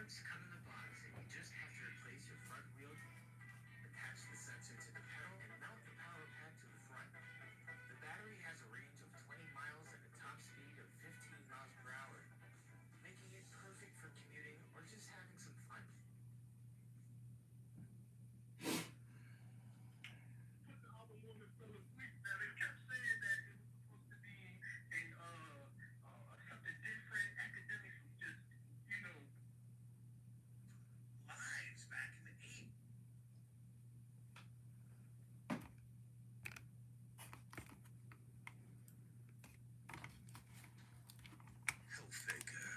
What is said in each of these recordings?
parts come in a box, and you just have to replace your front wheel, attach the sensor to the pedal, and mount the power pack to the front. The battery has a range of 20 miles and a top speed of 15 miles per hour, making it perfect for commuting or just having some fun. Put the album on and fell asleep. Now they kept saying that it was supposed to be something different. Academics was just, lives back in the 80s. Health Faker.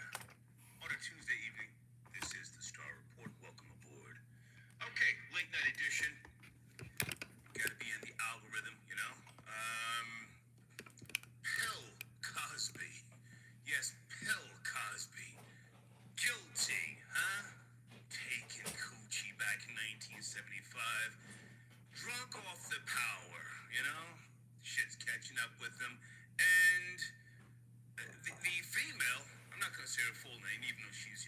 On a Tuesday evening, this is the Star Report. Welcome aboard. Okay, late night edition. Gotta be in the algorithm, Bill Cosby. Yes, Bill Cosby. Guilty, huh? Taking coochie back in 1975. Drunk off the power, Shit's catching up with him. And the female, I'm not going to say her full name, even though she's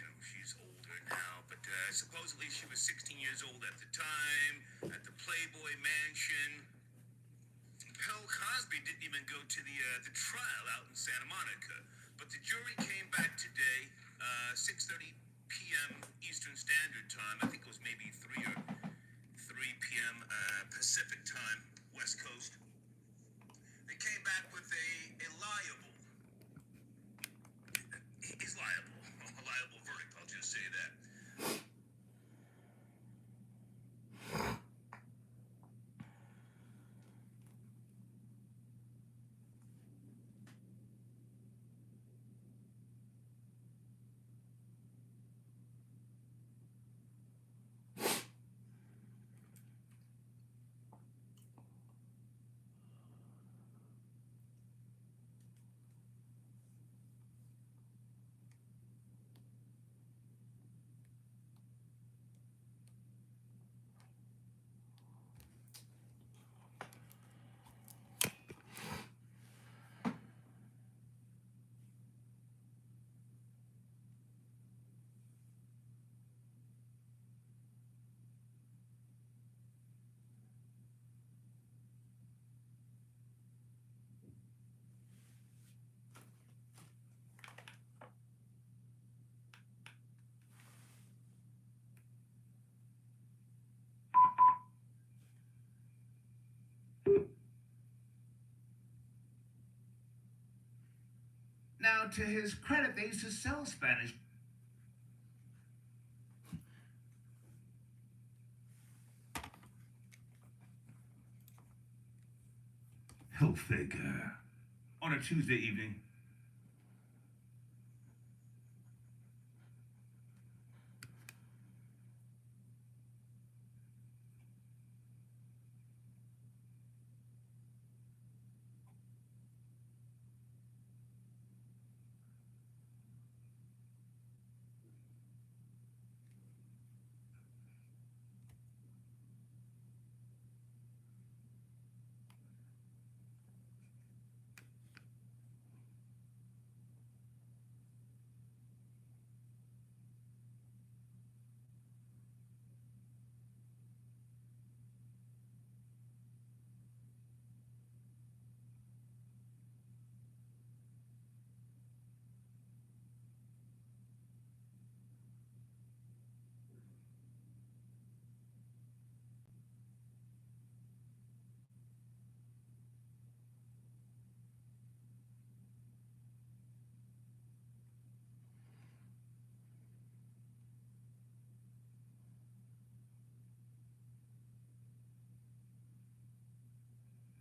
older now, but supposedly she was 16 years old at the time, at the Playboy Mansion. Bill Cosby didn't even go to the trial out in Santa Monica, but the jury came back today, 6:30 p.m. Eastern Standard Time. I think it was maybe 3 p.m. Pacific Time, West Coast. They came back with a liable. He's liable. A liable verdict, I'll just say that. Now, to his credit, they used to sell Spanish. Hilfiger. On a Tuesday evening.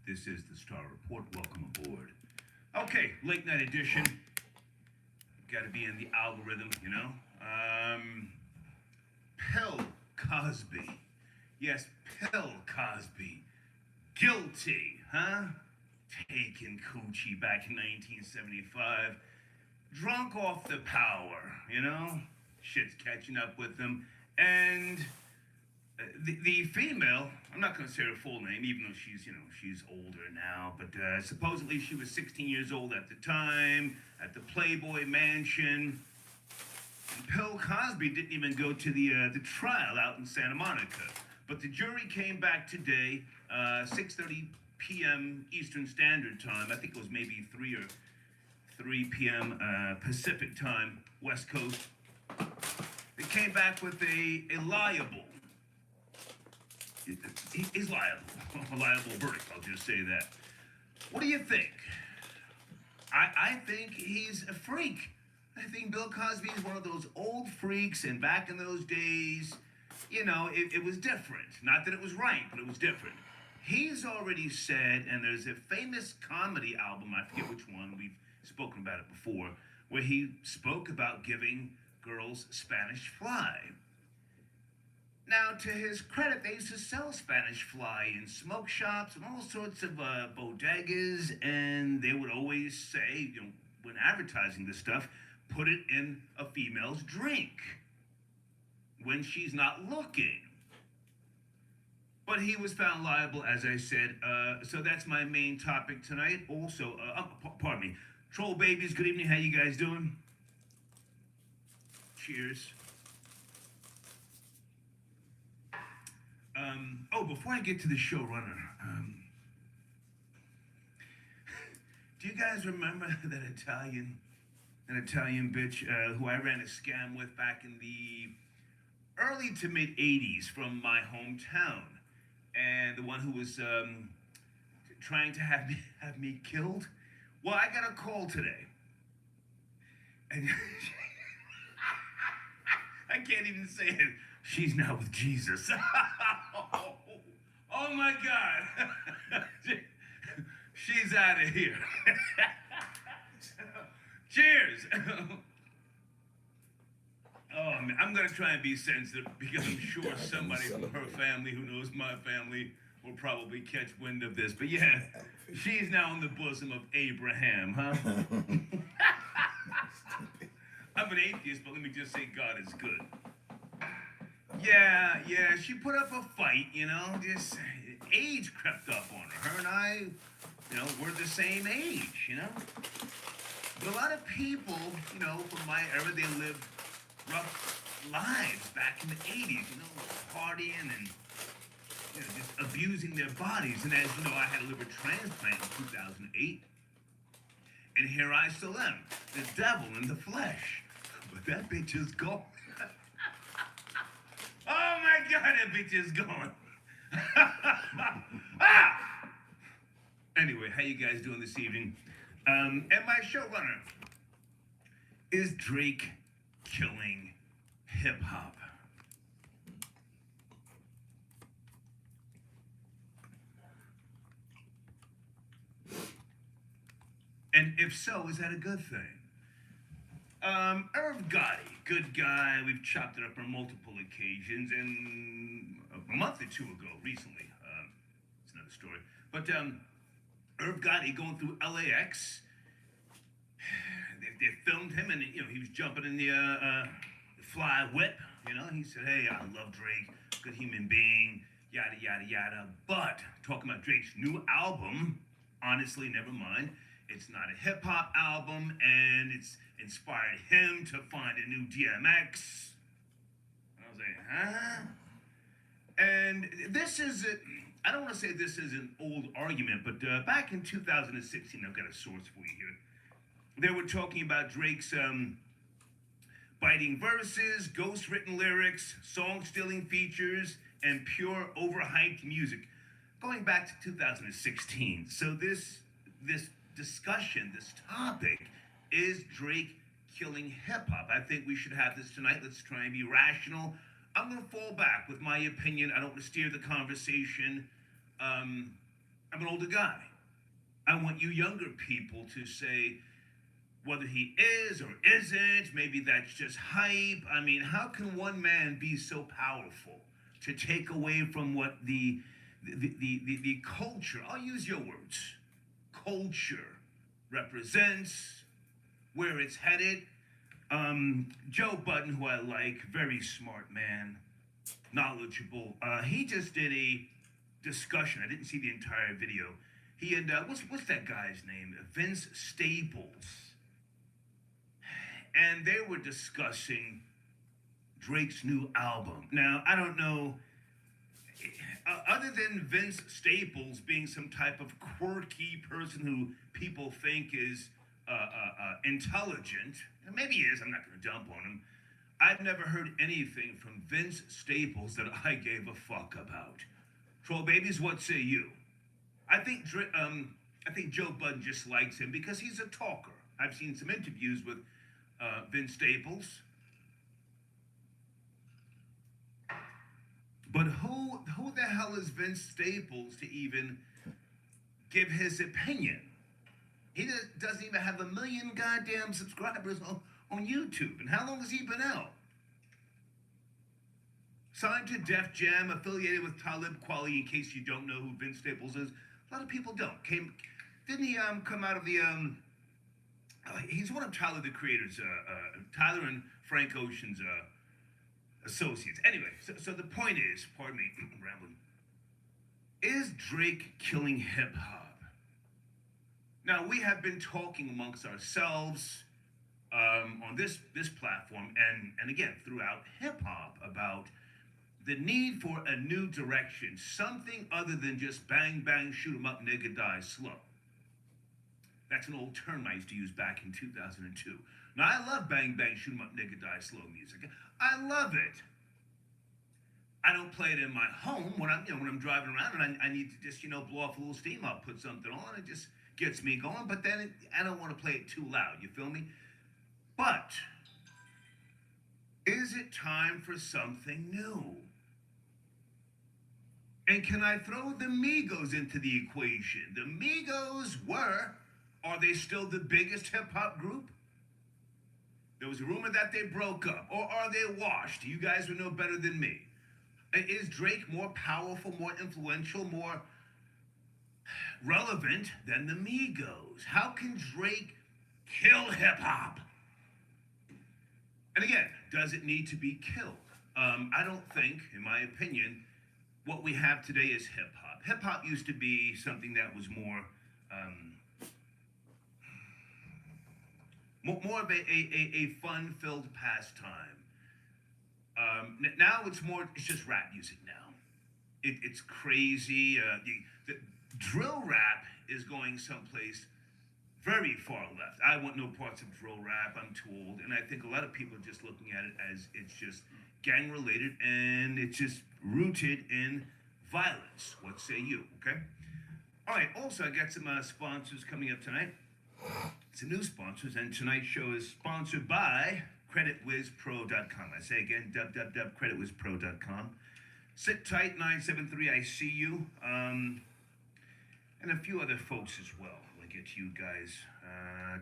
This is the Star Report. Welcome aboard. Okay, late night edition. Got to be in the algorithm, Bill Cosby. Yes, Bill Cosby. Guilty, huh? Taking coochie back in 1975. Drunk off the power, Shit's catching up with him. And the female, I'm not going to say her full name, even though she's older now, but supposedly she was 16 years old at the time, at the Playboy Mansion. Bill Cosby didn't even go to the trial out in Santa Monica, but the jury came back today, 6:30 p.m. Eastern Standard Time. I think it was maybe 3 p.m. Pacific Time, West Coast. They came back with a liable. He's liable. A liable verdict. I'll just say that. What do you think? I think he's a freak. I think Bill Cosby is one of those old freaks, and back in those days, you know, it was different. Not that it was right, but it was different. He's already said, and there's a famous comedy album, I forget which one, we've spoken about it before, where he spoke about giving girls Spanish fly. Now, to his credit, they used to sell Spanish fly in smoke shops and all sorts of bodegas, and they would always say, you know, when advertising this stuff, put it in a female's drink when she's not looking. But he was found liable, as I said, so that's my main topic tonight. Also, pardon me, Troll Babies, good evening, how you guys doing? Cheers. Before I get to the showrunner, do you guys remember that Italian bitch who I ran a scam with back in the early to mid 80s from my hometown, and the one who was trying to have me killed? Well, I got a call today, and I can't even say it. She's now with Jesus. Oh my God. She's out of here. Cheers. I'm going to try and be sensitive because I'm sure somebody from her family who knows my family will probably catch wind of this. But yeah, she's now in the bosom of Abraham, huh? I'm an atheist, but let me just say God is good. Yeah, she put up a fight, you know, just age crept up on her. Her and I, you know, we're the same age, you know. But a lot of people, you know, from my era, they lived rough lives back in the 80s, you know, partying and, you know, just abusing their bodies. And as you know, I had a liver transplant in 2008. And here I still am, the devil in the flesh. But that bitch is gone. Oh my God, that bitch is gone. Anyway, how you guys doing this evening? And my showrunner, is Drake killing hip hop? And if so, is that a good thing? Irv Gotti, good guy. We've chopped it up on multiple occasions, and a month or two ago, recently, it's another story. But Irv Gotti going through LAX, they filmed him, and you know he was jumping in the fly whip. You know, he said, "Hey, I love Drake, good human being, yada yada yada." But talking about Drake's new album, honestly, never mind. It's not a hip hop album, and it's inspired him to find a new DMX. And I was like, huh? And this is, I don't want to say this is an old argument, but back in 2016, I've got a source for you here. They were talking about Drake's biting verses, ghost-written lyrics, song-stealing features, and pure overhyped music, going back to 2016. So this discussion, this topic, is Drake killing hip-hop. I think we should have this tonight. Let's try and be rational. I'm going to fall back with my opinion. I don't want to steer the conversation. I'm an older guy. I want you younger people to say whether he is or isn't. Maybe that's just hype. I mean, how can one man be so powerful to take away from what the culture, I'll use your words, culture represents, where it's headed? Joe Budden, who I like, very smart man, knowledgeable. He just did a discussion. I didn't see the entire video. He and what's that guy's name? Vince Staples. and they were discussing Drake's new album. Now, I don't know, other than Vince Staples being some type of quirky person who people think is intelligent, and maybe he is, I'm not going to dump on him. I've never heard anything from Vince Staples that I gave a fuck about. Troll babies, what say you? I think Joe Budden just likes him because he's a talker. I've seen some interviews with Vince Staples. But who the hell is Vince Staples to even give his opinion? He doesn't even have 1 million goddamn subscribers on YouTube. And how long has he been out? Signed to Def Jam, affiliated with Talib Kweli, in case you don't know who Vince Staples is. A lot of people don't. Didn't he come out of the he's one of Tyler the Creator's Tyler and Frank Ocean's associates. Anyway, so the point is, pardon me, I'm rambling. Is Drake killing hip hop? Now, we have been talking amongst ourselves on this platform and again throughout hip hop about the need for a new direction, something other than just bang bang shoot 'em up nigga die slow. That's an old term I used to use back in 2002. Now, I love bang bang shoot 'em up nigga die slow music. I love it. I don't play it in my home when I'm driving around and I need to just blow off a little steam. I'll put something on. It just gets me going. But then I don't want to play it too loud. You feel me? But is it time for something new? And can I throw the Migos into the equation? The Migos are they still the biggest hip hop group? There was a rumor that they broke up. Or are they washed? You guys would know better than me. Is Drake more powerful, more influential, more relevant than the Migos? How can Drake kill hip hop? And again, does it need to be killed? I don't think, in my opinion, what we have today is hip hop. Hip hop used to be something that was more of a fun-filled pastime. Now it's just rap music now. It's crazy. The drill rap is going someplace very far left. I want no parts of drill rap. I'm too old. And I think a lot of people are just looking at it as it's just gang related and it's just rooted in violence. What say you? Okay. All right. Also, I got some sponsors coming up tonight. Some new sponsors, and tonight's show is sponsored by CreditWizPro.com. I say again, www.creditwizpro.com. Sit tight, 973, I see you. And a few other folks as well. I'll get to you guys.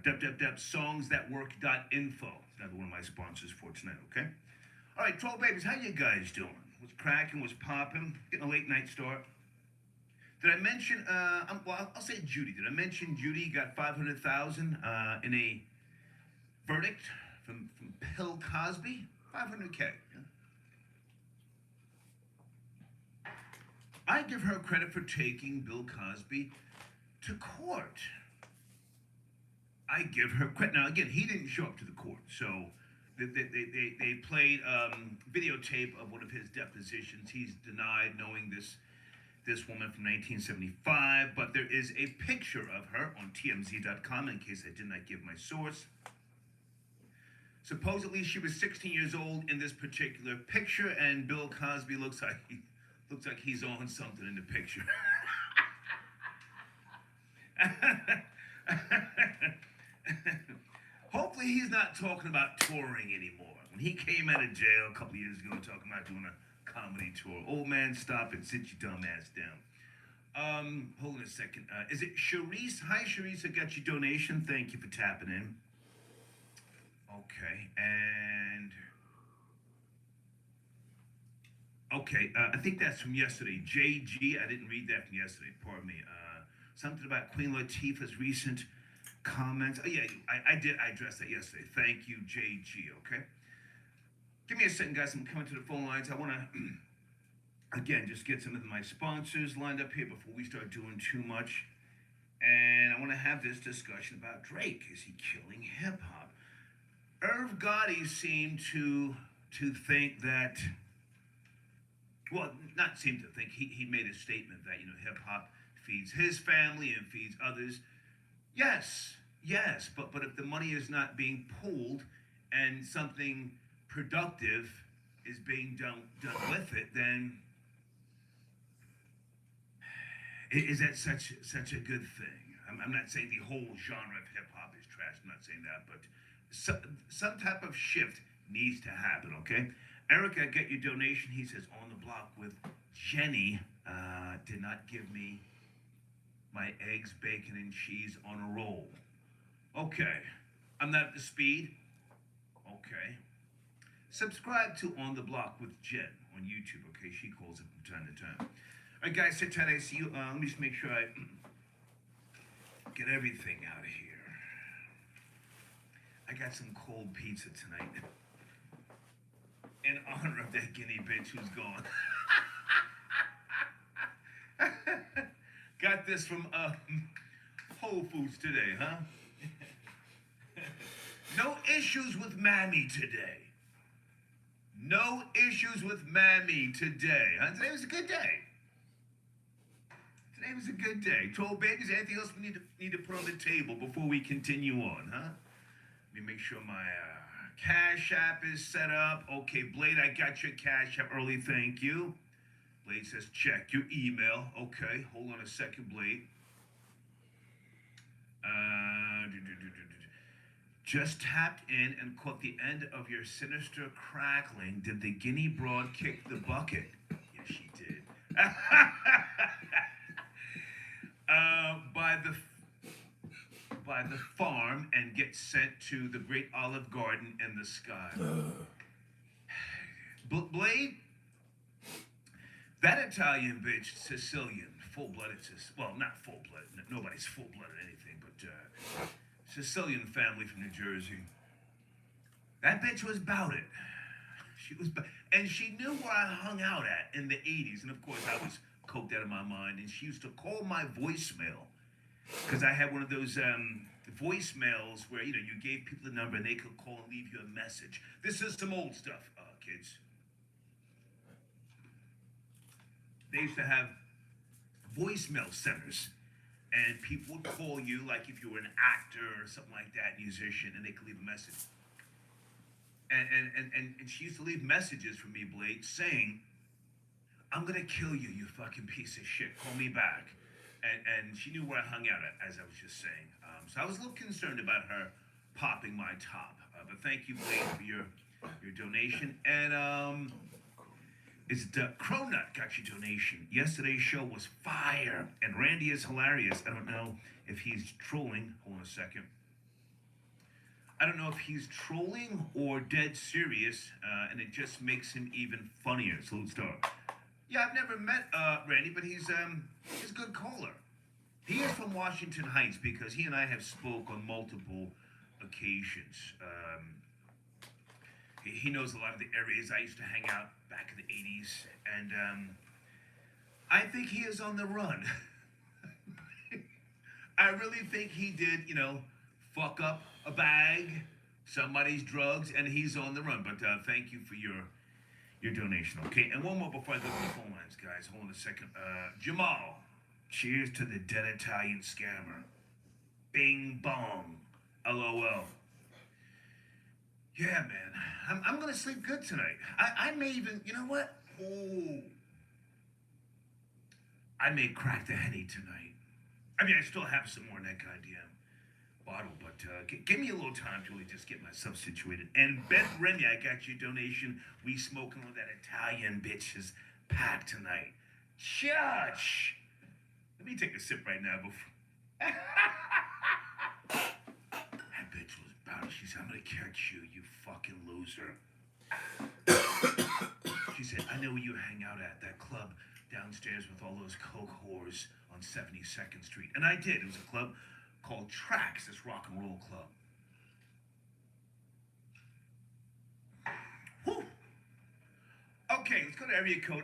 www.songsthatwork.info. It's another one of my sponsors for tonight, okay? All right, Troll Babies, how you guys doing? What's cracking? What's popping? Getting a late night start. Did I mention, I'll say Judy. Did I mention Judy got $500,000 in a verdict from Bill Cosby? $500K. Yeah. I give her credit for taking Bill Cosby to court. I give her credit. Now, again, he didn't show up to the court, so they played videotape of one of his depositions. He's denied knowing this woman from 1975, but there is a picture of her on TMZ.com in case I did not give my source. Supposedly, she was 16 years old in this particular picture, and Bill Cosby looks like he's on something in the picture. Hopefully, he's not talking about touring anymore. When he came out of jail a couple of years ago, talking about doing a comedy tour. Old man, stop it. Sit your dumb ass down. Hold on a second. Is it Charisse? Hi, Charisse. I got your donation. Thank you for tapping in. Okay, and... Okay, I think that's from yesterday. JG, I didn't read that from yesterday. Pardon me. Something about Queen Latifah's recent comments. Oh, yeah, I did. I addressed that yesterday. Thank you, JG, okay? Give me a second, guys. I'm coming to the phone lines. I want to, again, just get some of my sponsors lined up here before we start doing too much. And I want to have this discussion about Drake. Is he killing hip-hop? Irv Gotti seemed to think that, well, not seem to think, he made a statement that, hip hop feeds his family and feeds others. Yes, yes, but if the money is not being pooled and something productive is being done with it, then is that such a good thing? I'm not saying the whole genre of hip hop is trash. I'm not saying that, but some type of shift needs to happen. Okay, Eric, I get your donation. He says on the block with Jenny did not give me my eggs, bacon, and cheese on a roll. Okay, I'm not at the speed. Okay. Subscribe to On the Block with Jen on YouTube, okay? She calls it from time to time. All right, guys, sit tight. I see you. Let me just make sure I get everything out of here. I got some cold pizza tonight in honor of that guinea bitch who's gone. Got this from Whole Foods today, huh? No issues with Mammy today. No issues with Mammy today. Huh? Today was a good day. Today was a good day. Told babies, anything else we need to put on the table before we continue on, huh? Let me make sure my Cash App is set up. Okay, Blade, I got your Cash App early, thank you. Blade says, check your email. Okay, hold on a second, Blade. Just tapped in and caught the end of your sinister crackling. Did the guinea broad kick the bucket? Yes, she did. By the farm and get sent to the great Olive Garden in the sky. Blade, that Italian bitch, Sicilian, full-blooded, well, not full-blooded, nobody's full-blooded anything, but Sicilian family from New Jersey. That bitch was about it. And she knew where I hung out at in the 80s. And of course, I was coked out of my mind. And she used to call my voicemail. Because I had one of those voicemails where, you gave people the number and they could call and leave you a message. This is some old stuff, kids. They used to have voicemail centers. And people would call you, like if you were an actor or something like that, musician, and they could leave a message. And she used to leave messages for me, Blade, saying, I'm going to kill you, you fucking piece of shit. Call me back. And she knew where I hung out at, as I was just saying. So I was a little concerned about her popping my top. But thank you, Blade, for your donation. And it's the Cronut got your donation. Yesterday's show was fire. And Randy is hilarious. I don't know if he's trolling. Hold on a second. I don't know if he's trolling or dead serious, and it just makes him even funnier. Salute Star. Yeah, I've never met Randy, but he's a good caller. He is from Washington Heights because he and I have spoke on multiple occasions. He knows a lot of the areas I used to hang out back in the 80s, and I think he is on the run. I really think he did, fuck up a bag, somebody's drugs, and he's on the run. But thank you for your donation, okay? And one more before I go to the phone lines, guys. Hold on a second. Jamal, cheers to the dead Italian scammer. Bing bong, LOL. Yeah, man. I'm gonna sleep good tonight. I may even, you know what? Oh, I may crack the Henny tonight. I mean, I still have some more in that goddamn bottle, but give me a little time to really just get myself situated. And Beth Remy, I got your donation. We smoking with that Italian bitch's pack tonight. Shush! Let me take a sip right now before. That bitch was about it. She said, I'm gonna catch you, you fucking loser. She said, I know where you hang out at, that club downstairs with all those coke whores on 72nd Street. And I did. It was a club called Tracks, this rock and roll club. Whew. Okay, let's go to area code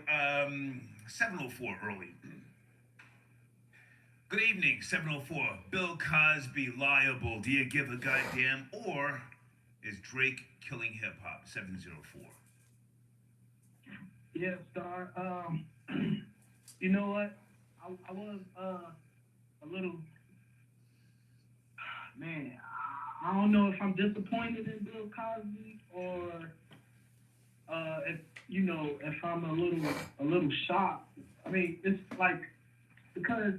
704 early. Good evening, 704. Bill Cosby liable. Do you give a goddamn? Or Is Drake killing hip hop? 704. Yeah, Star. You know what? I was a little man. I don't know if I'm disappointed in Bill Cosby or if if I'm a little shocked. I mean, it's like because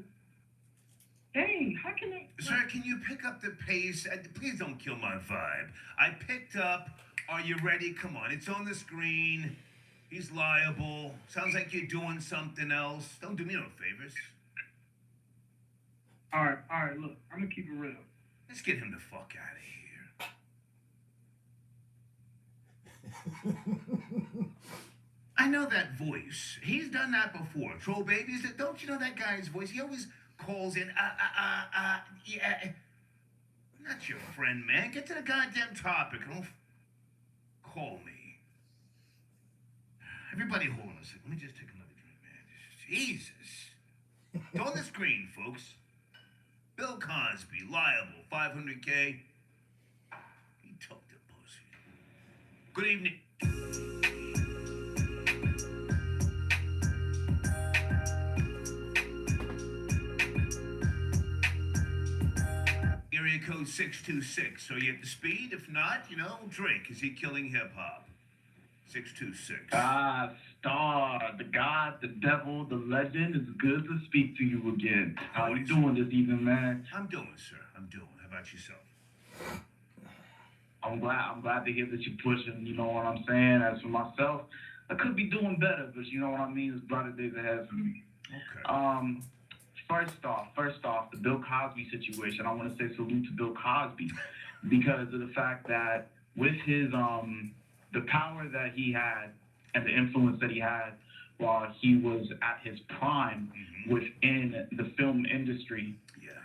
dang, how can they? Sir, can you pick up the pace? Please don't kill my vibe. I picked up. Are you ready? Come on, it's on the screen. He's liable. Sounds like you're doing something else. Don't do me no favors. All right. Look, I'm gonna keep it real. Let's get him the fuck out of here. I know that voice. He's done that before. Troll babies. Don't you know that guy's voice? He always calls in. Yeah. Not your friend, man. Get to the goddamn topic. Don't call me. Everybody, hold on a second. Let me just take another drink, man. Jesus. It's on the screen, folks. Bill Cosby, liable, 500K. He took the pussy. Good evening. Area code 626. So you at the speed? If not, Drake. Is he killing hip hop? 626. Star, the God, the devil, the legend. It's good to speak to you again. How you doing this evening, man? I'm doing, sir. I'm doing. How about yourself? I'm glad to hear that you're pushing. You know what I'm saying? As for myself, I could be doing better, but you know what I mean? There's brighter days ahead for me. Okay. First off, the Bill Cosby situation. I want to say salute to Bill Cosby because of the fact that with his the power that he had and the influence that he had while he was at his prime within the film industry. Yeah.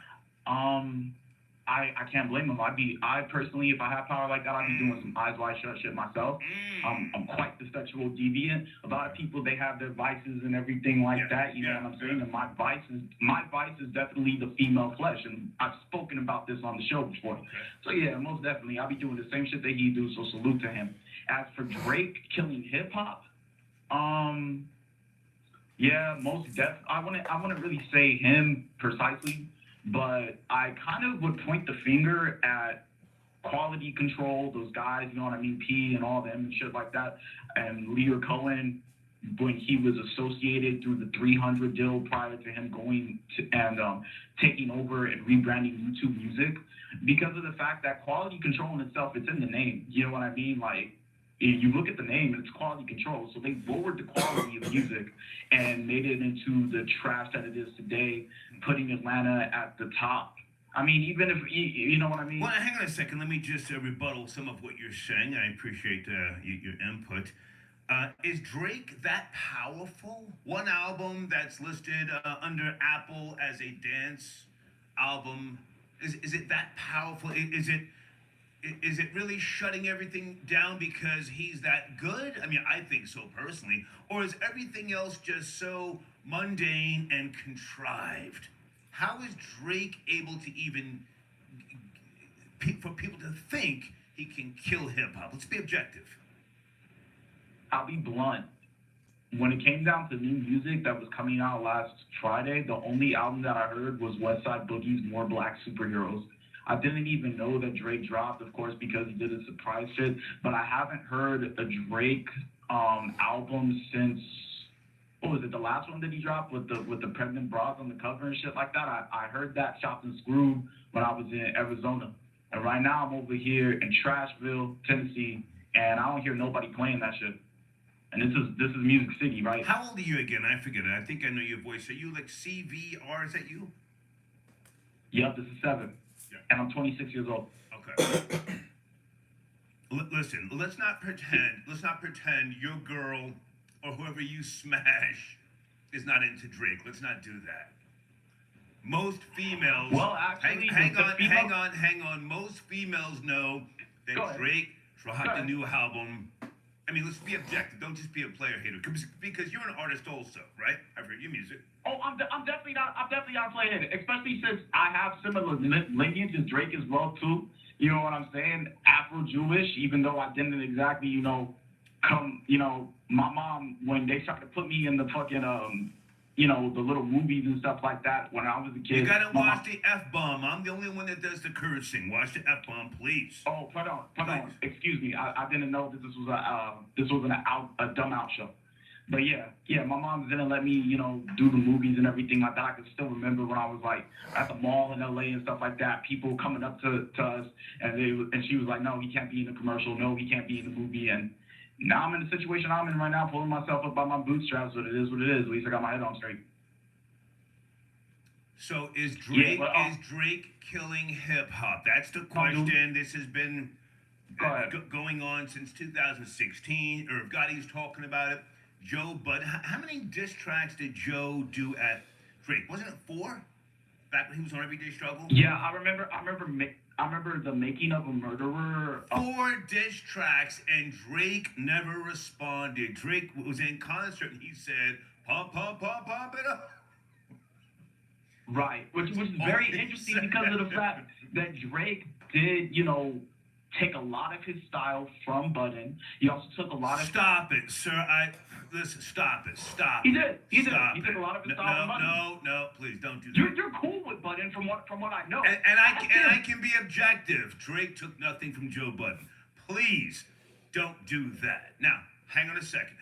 I can't blame him. I personally, if I had power like that, I'd be doing some eyes wide shut shit myself. I'm quite the sexual deviant. A lot of people, they have their vices and everything like that. You know what I'm saying? And my vice is definitely the female flesh, and I've spoken about this on the show before. Okay. So yeah, most definitely, I'll be doing the same shit that he do. So salute to him. As for Drake killing hip hop, yeah, most def. I wouldn't really say him precisely. But I kind of would point the finger at Quality Control, those guys, you know what I mean, P and all them and shit like that, and Leo Cohen when he was associated through the 300 deal prior to him going to and taking over and rebranding YouTube Music, because of the fact that Quality Control in itself, it's in the name, you know what I mean, like. You look at the name and it's Quality Control, so they lowered the quality of music and made it into the trash that it is today, putting Atlanta at the top. I mean, even if you know what I mean. Well, hang on a second. Let me just rebuttal some of what you're saying. I appreciate your input. Is Drake that powerful? One album that's listed under Apple as a dance album. Is it that powerful? Is it really shutting everything down because he's that good? I mean, I think so personally. Or is everything else just so mundane and contrived? How is Drake able to even, for people to think he can kill hip hop? Let's be objective. I'll be blunt. When it came down to new music that was coming out last Friday, the only album that I heard was Westside Boogie's More Black Superheroes. I didn't even know that Drake dropped, of course, because he did a surprise shit. But I haven't heard a Drake album since, what was it, the last one that he dropped with the pregnant bras on the cover and shit like that. I heard that chopped and screwed when I was in Arizona. And right now I'm over here in Trashville, Tennessee, and I don't hear nobody playing that shit. And this is Music City, right? How old are you again? I forget it. I think I know your voice. Are you like CVR? Is that you? Yep, this is 7. And I'm 26 years old. Okay. Listen, let's not pretend your girl or whoever you smash is not into Drake. Let's not do that. Most females. Well, actually, hang on. Most females know that Drake dropped a new album. I mean, let's be objective. Don't just be a player hater, because you're an artist also, right? I've heard your music. Oh, I'm definitely not a player hater, especially since I have similar lineage as Drake as well too. You know what I'm saying? Afro-Jewish, even though I didn't exactly, my mom, when they started to put me in the fucking, the little movies and stuff like that when I was a kid. You gotta my watch mom- the F-bomb. I'm the only one that does the cursing. Watch the F-bomb, please. Oh, pardon. Please. Excuse me. I didn't know that this was a dumb out show. But yeah, my mom didn't let me, do the movies and everything like that. I can still remember when I was like at the mall in LA and stuff like that, people coming up to us and she was like, no, he can't be in the commercial, no, he can't be in the movie. And now I'm in the situation I'm in right now, pulling myself up by my bootstraps, but it is what it is. At least I got my head on straight. So is Drake Yeah, is Drake killing hip hop? That's the question. This has been going on since 2016. Or if Gotti's talking about it, Joe Budden. How many diss tracks did Joe do at Drake? Wasn't it 4? Back when he was on Everyday Struggle. Yeah, I remember the Making of a Murderer. 4 diss tracks, and Drake never responded. Drake was in concert and he said, "Pump, pump, pump, pump it up." Right, which was very interesting because of the fact that Drake did, take a lot of his style from Budden. He also took a lot of. Stop it, sir. Listen. Stop it. Stop. He did. He Stop took a lot of his style from Budden. No. Please don't do that. You're cool with Budden from what I know. And I can be objective. Drake took nothing from Joe Budden. Please don't do that. Now, hang on a second.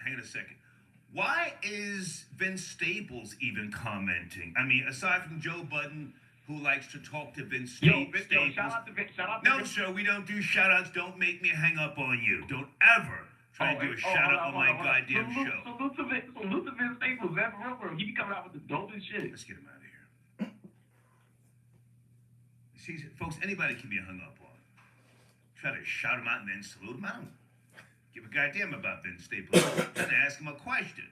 Why is Vince Staples even commenting? I mean, aside from Joe Budden, who likes to talk to Vince Staples. Shout out to Vince. No, sir, we don't do shout-outs. Don't make me hang up on you. Don't ever try to do a shout-out on my goddamn show. Salute to Vince Staples, man. For real. He be coming out with the dopest shit. Let's get him out of here. See, folks, anybody can be hung up on. Try to shout him out and then salute him. I don't give a goddamn about Vince Staples. Then ask him a question.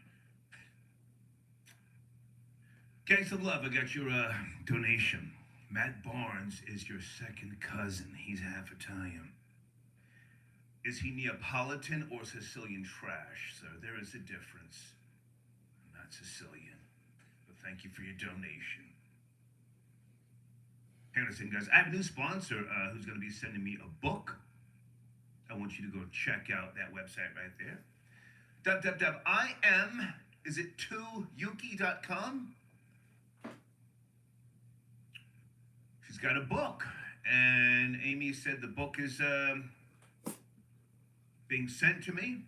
Gang some love. I got your donation. Matt Barnes is your second cousin. He's half Italian. Is he Neapolitan or Sicilian trash, sir? There is a difference. I'm not Sicilian, but thank you for your donation. Hang on a second, guys. I have a new sponsor who's going to be sending me a book. I want you to go check out that website right there. Is it 2yuki.com? She's got a book, and Amy said the book is being sent to me.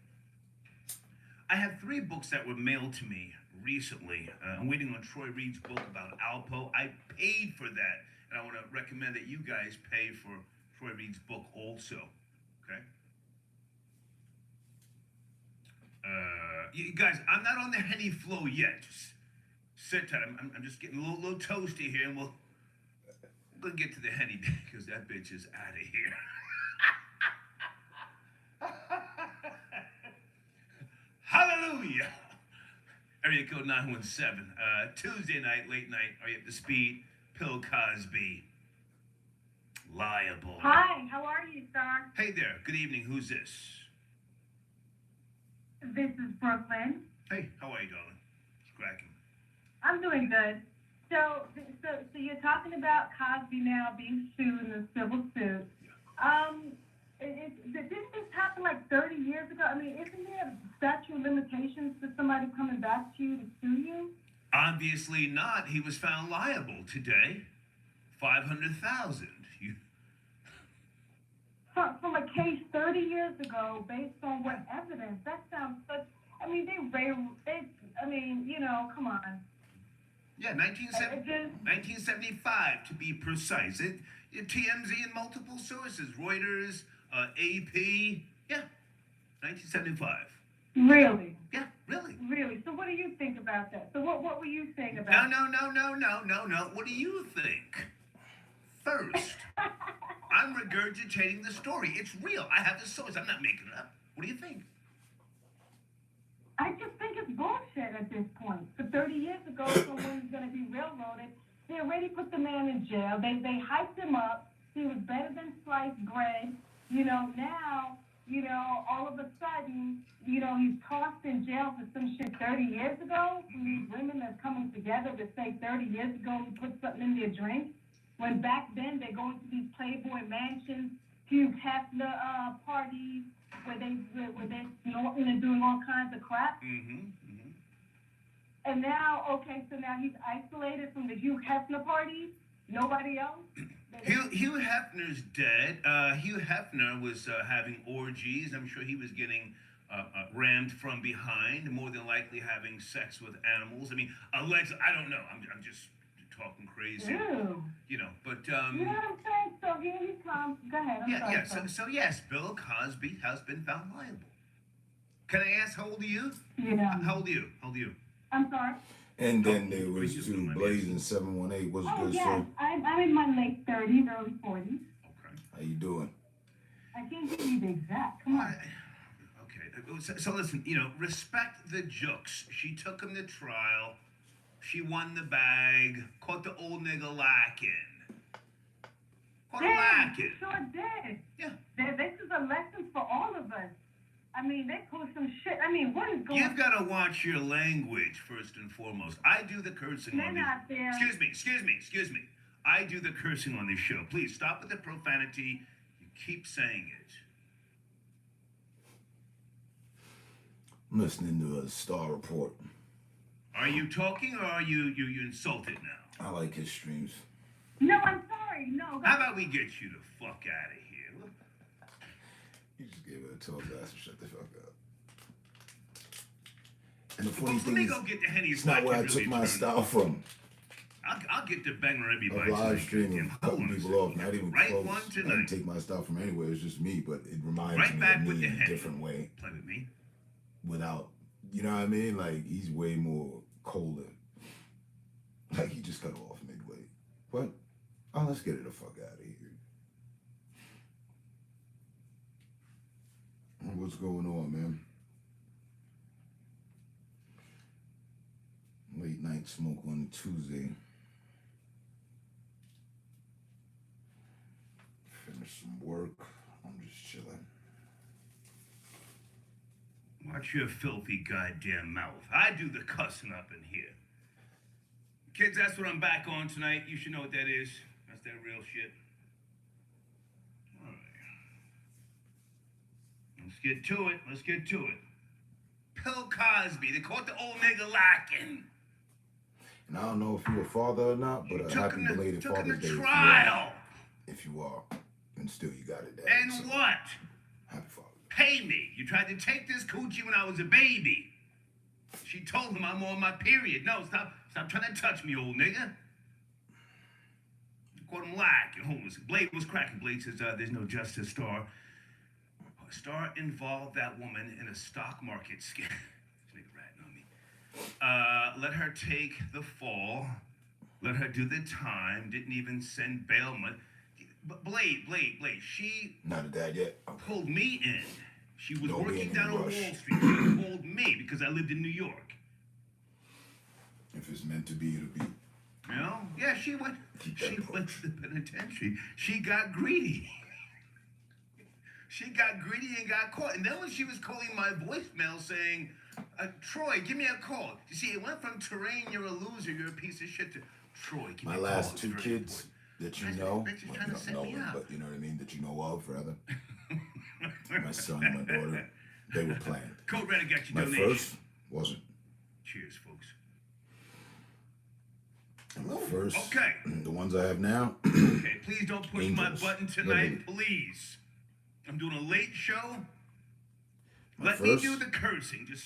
I have 3 books that were mailed to me recently. I'm waiting on Troy Reed's book about Alpo. I paid for that, and I want to recommend that you guys pay for Troy Reed's book also. Okay? You guys, I'm not on the Henny flow yet. Just sit tight. I'm just getting a little toasty here, and we'll get to the Henny because that bitch is out of here. Hallelujah. Area code 917. Tuesday night, late night. Are you up to speed? Bill Cosby. Liable. Hi, how are you, sir? Hey there. Good evening. Who's this? This is Brooklyn. Hey, how are you, darling? It's cracking. I'm doing good. So you're talking about Cosby now being sued in a civil suit. Didn't this happen like 30 years ago? I mean, isn't there a statute of limitations for somebody coming back to you to sue you? Obviously not. He was found liable today. $500,000. From a case 30 years ago, based on what evidence? That sounds such. I mean, come on. Yeah, 1975 to be precise. TMZ and multiple sources, Reuters, AP. Yeah, 1975. Really? Yeah, really. Really? So what do you think about that? So what were you saying about No. What do you think? First, I'm regurgitating the story. It's real. I have the source. I'm not making it up. What do you think? I just think it's bullshit at this point. For 30 years ago, someone's going to be railroaded. They already put the man in jail. They hyped him up. He was better than sliced bread. Now, all of a sudden, he's tossed in jail for some shit 30 years ago. From these women that's coming together to say 30 years ago he put something in their drink. When back then they go into these Playboy mansions, Hugh Hefner parties where they're snorting and doing all kinds of crap. And now, okay, so now he's isolated from the Hugh Hefner parties. Nobody else. Hugh Hefner's dead. Hugh Hefner was having orgies. I'm sure he was getting rammed from behind, more than likely having sex with animals. I mean, allegedly, I don't know. I'm just talking crazy. Ew. You know, but You know what I'm saying? So here he comes. Go ahead. I'm sorry. yeah. So yes, Bill Cosby has been found liable. Can I ask how old are you? Yeah. How old are you? How old are you? I'm sorry. And then there was to Blazing 718. What's Oh, good, yes. sir? I'm in my late 30s, early 40s. Okay. How you doing? I can't give you the exact. Come on. Okay. So listen, respect the jokes. She took him to trial. She won the bag. Caught the old nigga lacking. Caught him lacking. Sure did. Yeah. This is a lesson for all of us. I mean, they pull some shit. I mean, what is going on? You've got to watch your language first and foremost. I do the cursing Men on this. out there. Excuse me. I do the cursing on this show. Please stop with the profanity. You keep saying it. I'm listening to a Star Report. Are you talking or are you insulted now? I like his streams. No, I'm sorry. No. How about we get you the fuck out of here? You just gave it a toe glass and shut the fuck up. And the funny Folks, let thing me is, go get the Henny it's so I not can where I really took my turn style this. from. I'll get the banger everybody. Of live streaming, Hold cutting on a people second. off, not even Right close. one I tonight. didn't take my style from anywhere. It's just me, but it reminds Right me back of with me the in a Henny. different way. Play with me. Without, you know what I mean? Like, he's way more colder. Like, he just cut off midway. But, let's get it the fuck out of here. What's going on, man? Late night smoke on Tuesday. Finish some work. I'm just chilling. Watch your filthy goddamn mouth. I do the cussing up in here. Kids, that's what I'm back on tonight. You should know what that is. That's that real shit. All right. Let's get to it. Bill Cosby, they caught the old nigga lacking. And I don't know if you're a father or not, but a happy belated took him Father's to Day. trial. If you are. And still you got it, Dad. And so, what? Happy Father. Pay me. You tried to take this coochie when I was a baby. She told him I'm on my period. No, stop trying to touch me, old nigga. Caught him lacking. Homeless. Blade was cracking. Blade says, there's no justice, Star. Star involved that woman in a stock market scam. This nigga ratting on me. Let her take the fall. Let her do the time. Didn't even send bail money. But Blade, she Not a dad yet. Okay. pulled me in. She was Don't be working in down any on Wall rush. Street. She called me because I lived in New York. If it's meant to be, it'll be. You know? Yeah, she went Keep that to the penitentiary. She got greedy. She got greedy and got caught. And then when she was calling my voicemail saying, Troy, give me a call. You see, it went from Terrain, you're a loser, you're a piece of shit, to Troy, give me My a call. last it's two very kids that you know, Bitch is well, trying you to set don't me know them, up. but you know what I mean, that you know of, rather. My son and my daughter, they were planned. Code Red got your My donation. first wasn't. Cheers, folks. And my first, Okay. the ones I have now, Okay, please don't push Angels. my button tonight, Literally. please. I'm doing a late show. My Let me first- do the cursing, just...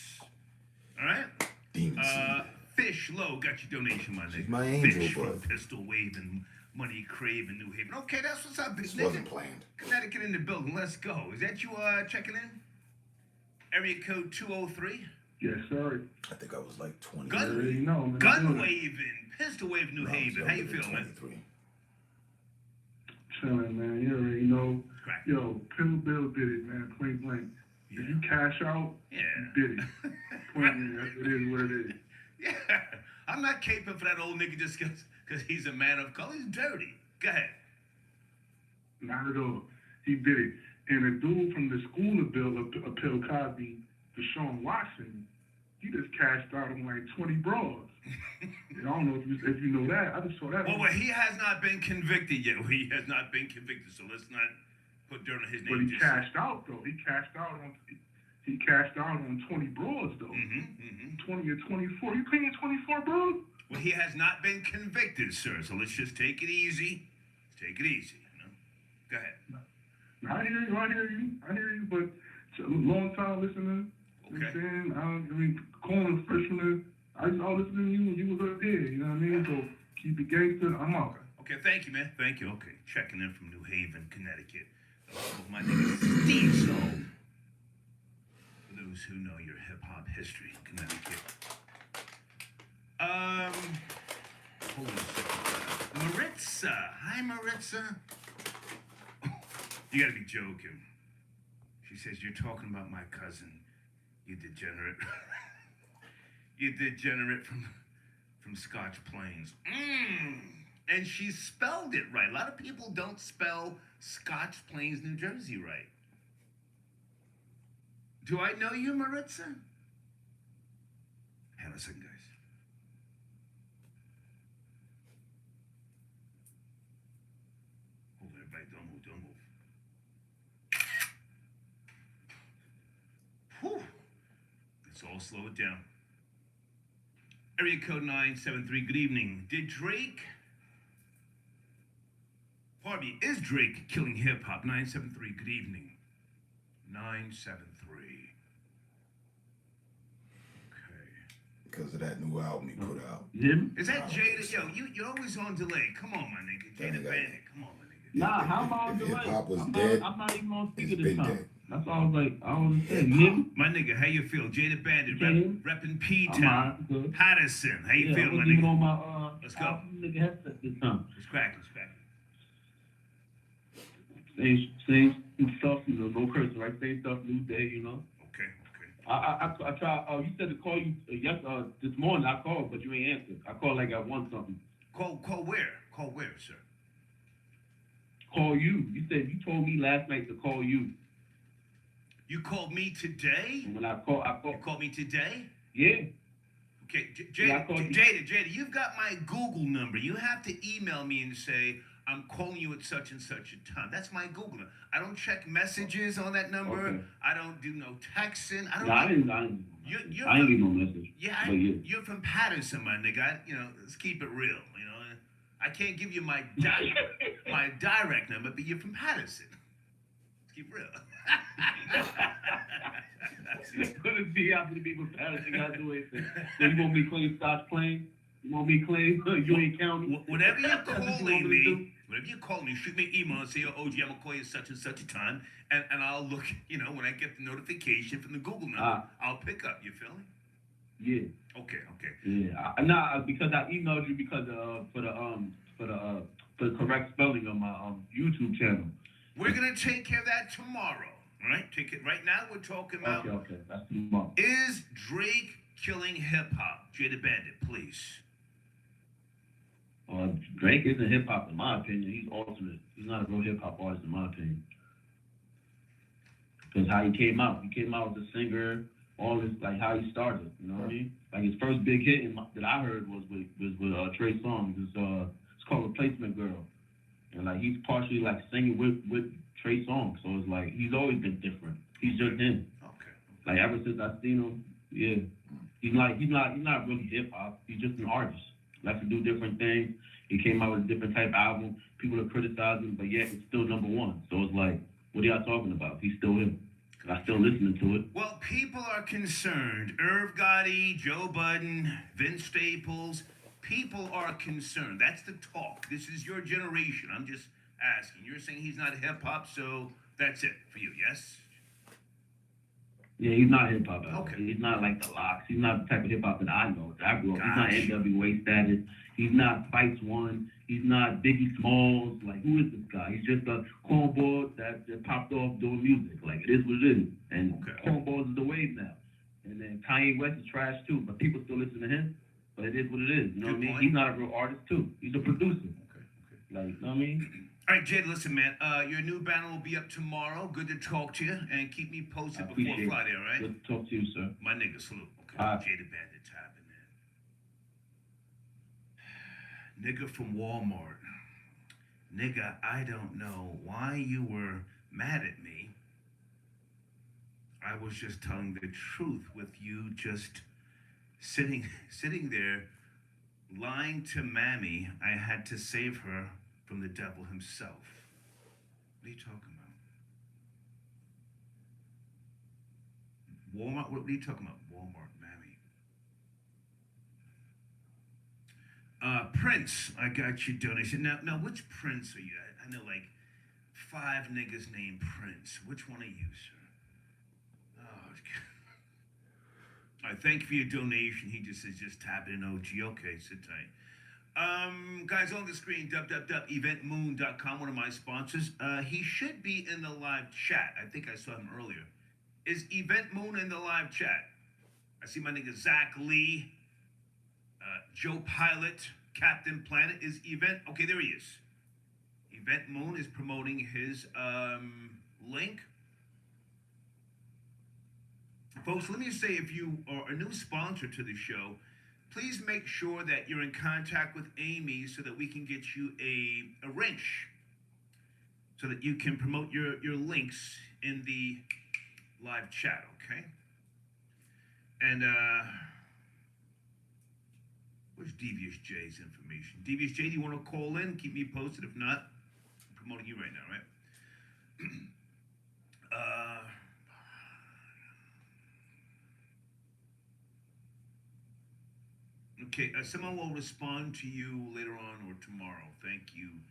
All right? Demon Seed. Fish Low got your donation, my nigga. She's my angel, Fish bud. from Pistol Waving, Money Craving, New Haven. Okay, that's what's up, big This nigga. wasn't planned. Connecticut in the building. Let's go. Is that you checking in? Area code 203. Yes, sir. I think I was like 20. You Gun- already know, man. Gun Doing it. waving, pistol waving, New No, I was Haven. How you younger than feeling, man? 23. Chilling, man. You already know. Crack. Yo, Pill Bill did it, man. Point blank. If you cash out, Yeah. you did it. Point blank. It is what it is. Yeah. I'm not caping for that old nigga just because he's a man of color. He's dirty. Go ahead. Not at all. He did it. And a dude from the school of Bill Cosby, Deshaun Watson, he just cashed out on like 20 broads. And I don't know if you know that. I just saw that. Well, he has not been convicted yet. He has not been convicted, so let's not put dirt on his name. But he cashed out though. He cashed out on 20 broads though. 20 or 24. You paying 24, bro? Well, he has not been convicted, sir. So let's just take it easy. Take it easy. You know? Go ahead. I hear you. But it's a long time listening. You know what I'm saying? I mean, calling freshman. I was listening to you when you was up there. You know what I mean? So keep it gangster. I'm out. Okay, thank you, man. Thank you. Okay, checking in from New Haven, Connecticut. My name is Steve Zoll. For those who know your hip hop history in Connecticut. Hold on a second. Maritza. Hi, Maritza. You gotta be joking. She says you're talking about my cousin. You degenerate. You degenerate from Scotch Plains. And she spelled it right. A lot of people don't spell Scotch Plains, New Jersey right. Do I know you, Maritza? Hey, listen, guys. Hold on, everybody. Don't move. Whew. Let's all slow it down. Area code 973, good evening. Is Drake killing hip hop? 973, good evening. 973. Okay. Because of that new album he put out. Is that Jada? Yo, you're always on delay. Come on, my nigga. Jada Bandit, come on, my nigga. Nah, how am I on If delay? hip-hop was dead, I'm not even on speaker it's this been time. dead. That's all I was like, I was saying, nigga. My nigga, how you feel? Jada Bandit, You can repping I'm P-Town. alright, good. Patterson, how you Yeah, feel, I my wasn't even nigga? on my Let's go. album, nigga headset this time. It's cracking. Same stuff, you know, no curse, right? Same stuff, new day, you know. Okay. I tried. You said to call you this morning. I called, but you ain't answered. I called like at 1 something. Call where? Call where, sir? Call you. You said you told me last night to call you. You called me today? And when I called. You called me today? Yeah. Okay, Yeah, I called you. Jada, you've got my Google number. You have to email me and say, I'm calling you at such and such a time. That's my Google number. I don't check messages on that number. Okay. I don't do no texting. I don't. No, I didn't You're I ain't from- get no message. Yeah, But yeah. you're from Patterson, my nigga. Let's keep it real. You know, I can't give you my my direct number, but you're from Patterson. Let's keep it real. Couldn't be after the people Patterson got to do anything. So you want me to claim Scotch Plain? You want me to claim Ewing County? Whenever you're That's what you want calling me to do? me, whenever you call me, shoot me an email and say, OG, I'm gonna call you at such and such a time, and I'll look, when I get the notification from the Google number, I'll pick up. You feel me? Yeah. Okay. Yeah. Because I emailed you because for the correct spelling of my YouTube channel. We're gonna take care of that tomorrow. All right? Take it right now. We're talking about Okay. That's tomorrow. is Drake killing hip hop? Jada Bandit, please. Drake isn't hip hop in my opinion. He's alternate. He's not a real hip hop artist in my opinion. Because how he came out as a singer, all this, like how he started. You know what I mean? Like his first big hit that I heard was with Trey Songz. It's called Replacement Girl, and like he's partially like singing with Trey Songz. So it's like he's always been different. He's just him. Okay. Like ever since I seen him, yeah. He's not really hip hop. He's just an artist. Likes to do different things. He came out with a different type album. People are criticizing, but yet it's still #1. So it's like, what are y'all talking about? He's still him. I still listening to it. Well, people are concerned. Irv Gotti, Joe Budden, Vince Staples. People are concerned. That's the talk. This is your generation. I'm just asking. You're saying he's not hip hop, so that's it for you, yes? Yeah, he's not hip hop. Okay. He's not like the Locks. He's not the type of hip hop that I know. That I grew up. Gotcha. He's not NWA status. He's not Spice One. He's not Biggie Smalls. Like, who is this guy? He's just a cornball that popped off doing music. Like, it is what it is. And Okay. cornballs is the wave now. And then Kanye West is trash too, but people still listen to him. But it is what it is. You know what I Good mean? point. He's not a real artist too. He's a producer. Okay. Like, you know what I mean? All right, Jade, listen, man. Your new banner will be up tomorrow. Good to talk to you, and keep me posted I before appreciate it. Friday, all right? Good to talk to you, sir. My nigga, salute. Okay. Jada Bandit tapping in. Nigga from Walmart. Nigga, I don't know why you were mad at me. I was just telling the truth with you just sitting there lying to Mammy. I had to save her from the devil himself. What are you talking about? Walmart? What are you talking about? Walmart, Mammy. Prince, I got your donation. Now, which Prince are you? I know like 5 niggas named Prince. Which one are you, sir? Oh, all right, thank you for your donation. He just says just tap in OG. Okay, sit tight. Guys, on the screen, www.eventmoon.com, one of my sponsors. He should be in the live chat. I think I saw him earlier. Is Event Moon in the live chat? I see my nigga Zach Lee, Joe Pilot, Captain Planet. Is Event, okay, there he is. Event Moon is promoting his link. Folks, let me say, if you are a new sponsor to the show, please make sure that you're in contact with Amy so that we can get you a wrench so that you can promote your links in the live chat, okay? And where's Devious J's information? Devious J, do you want to call in? Keep me posted. If not, I'm promoting you right now, right? Okay, someone will respond to you later on or tomorrow. Thank you.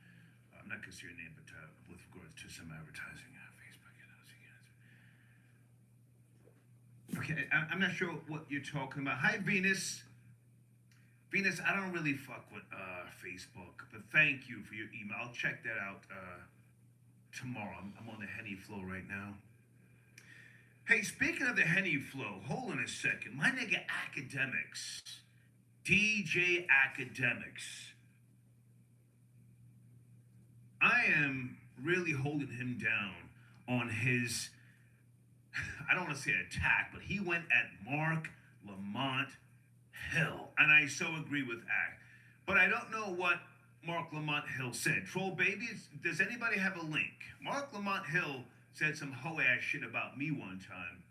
I'm not going to say your name, but with regards to some advertising on Facebook. Okay, I'm not sure what you're talking about. Hi, Venus. Venus, I don't really fuck with Facebook, but thank you for your email. I'll check that out tomorrow. I'm on the Henny flow right now. Hey, speaking of the Henny flow, hold on a second. My nigga Academics. DJ Academics. I am really holding him down on his, I don't want to say attack, but he went at Mark Lamont Hill. And I so agree with Ack. But I don't know what Mark Lamont Hill said. Troll babies, does anybody have a link? Mark Lamont Hill said some hoe-ass shit about me one time.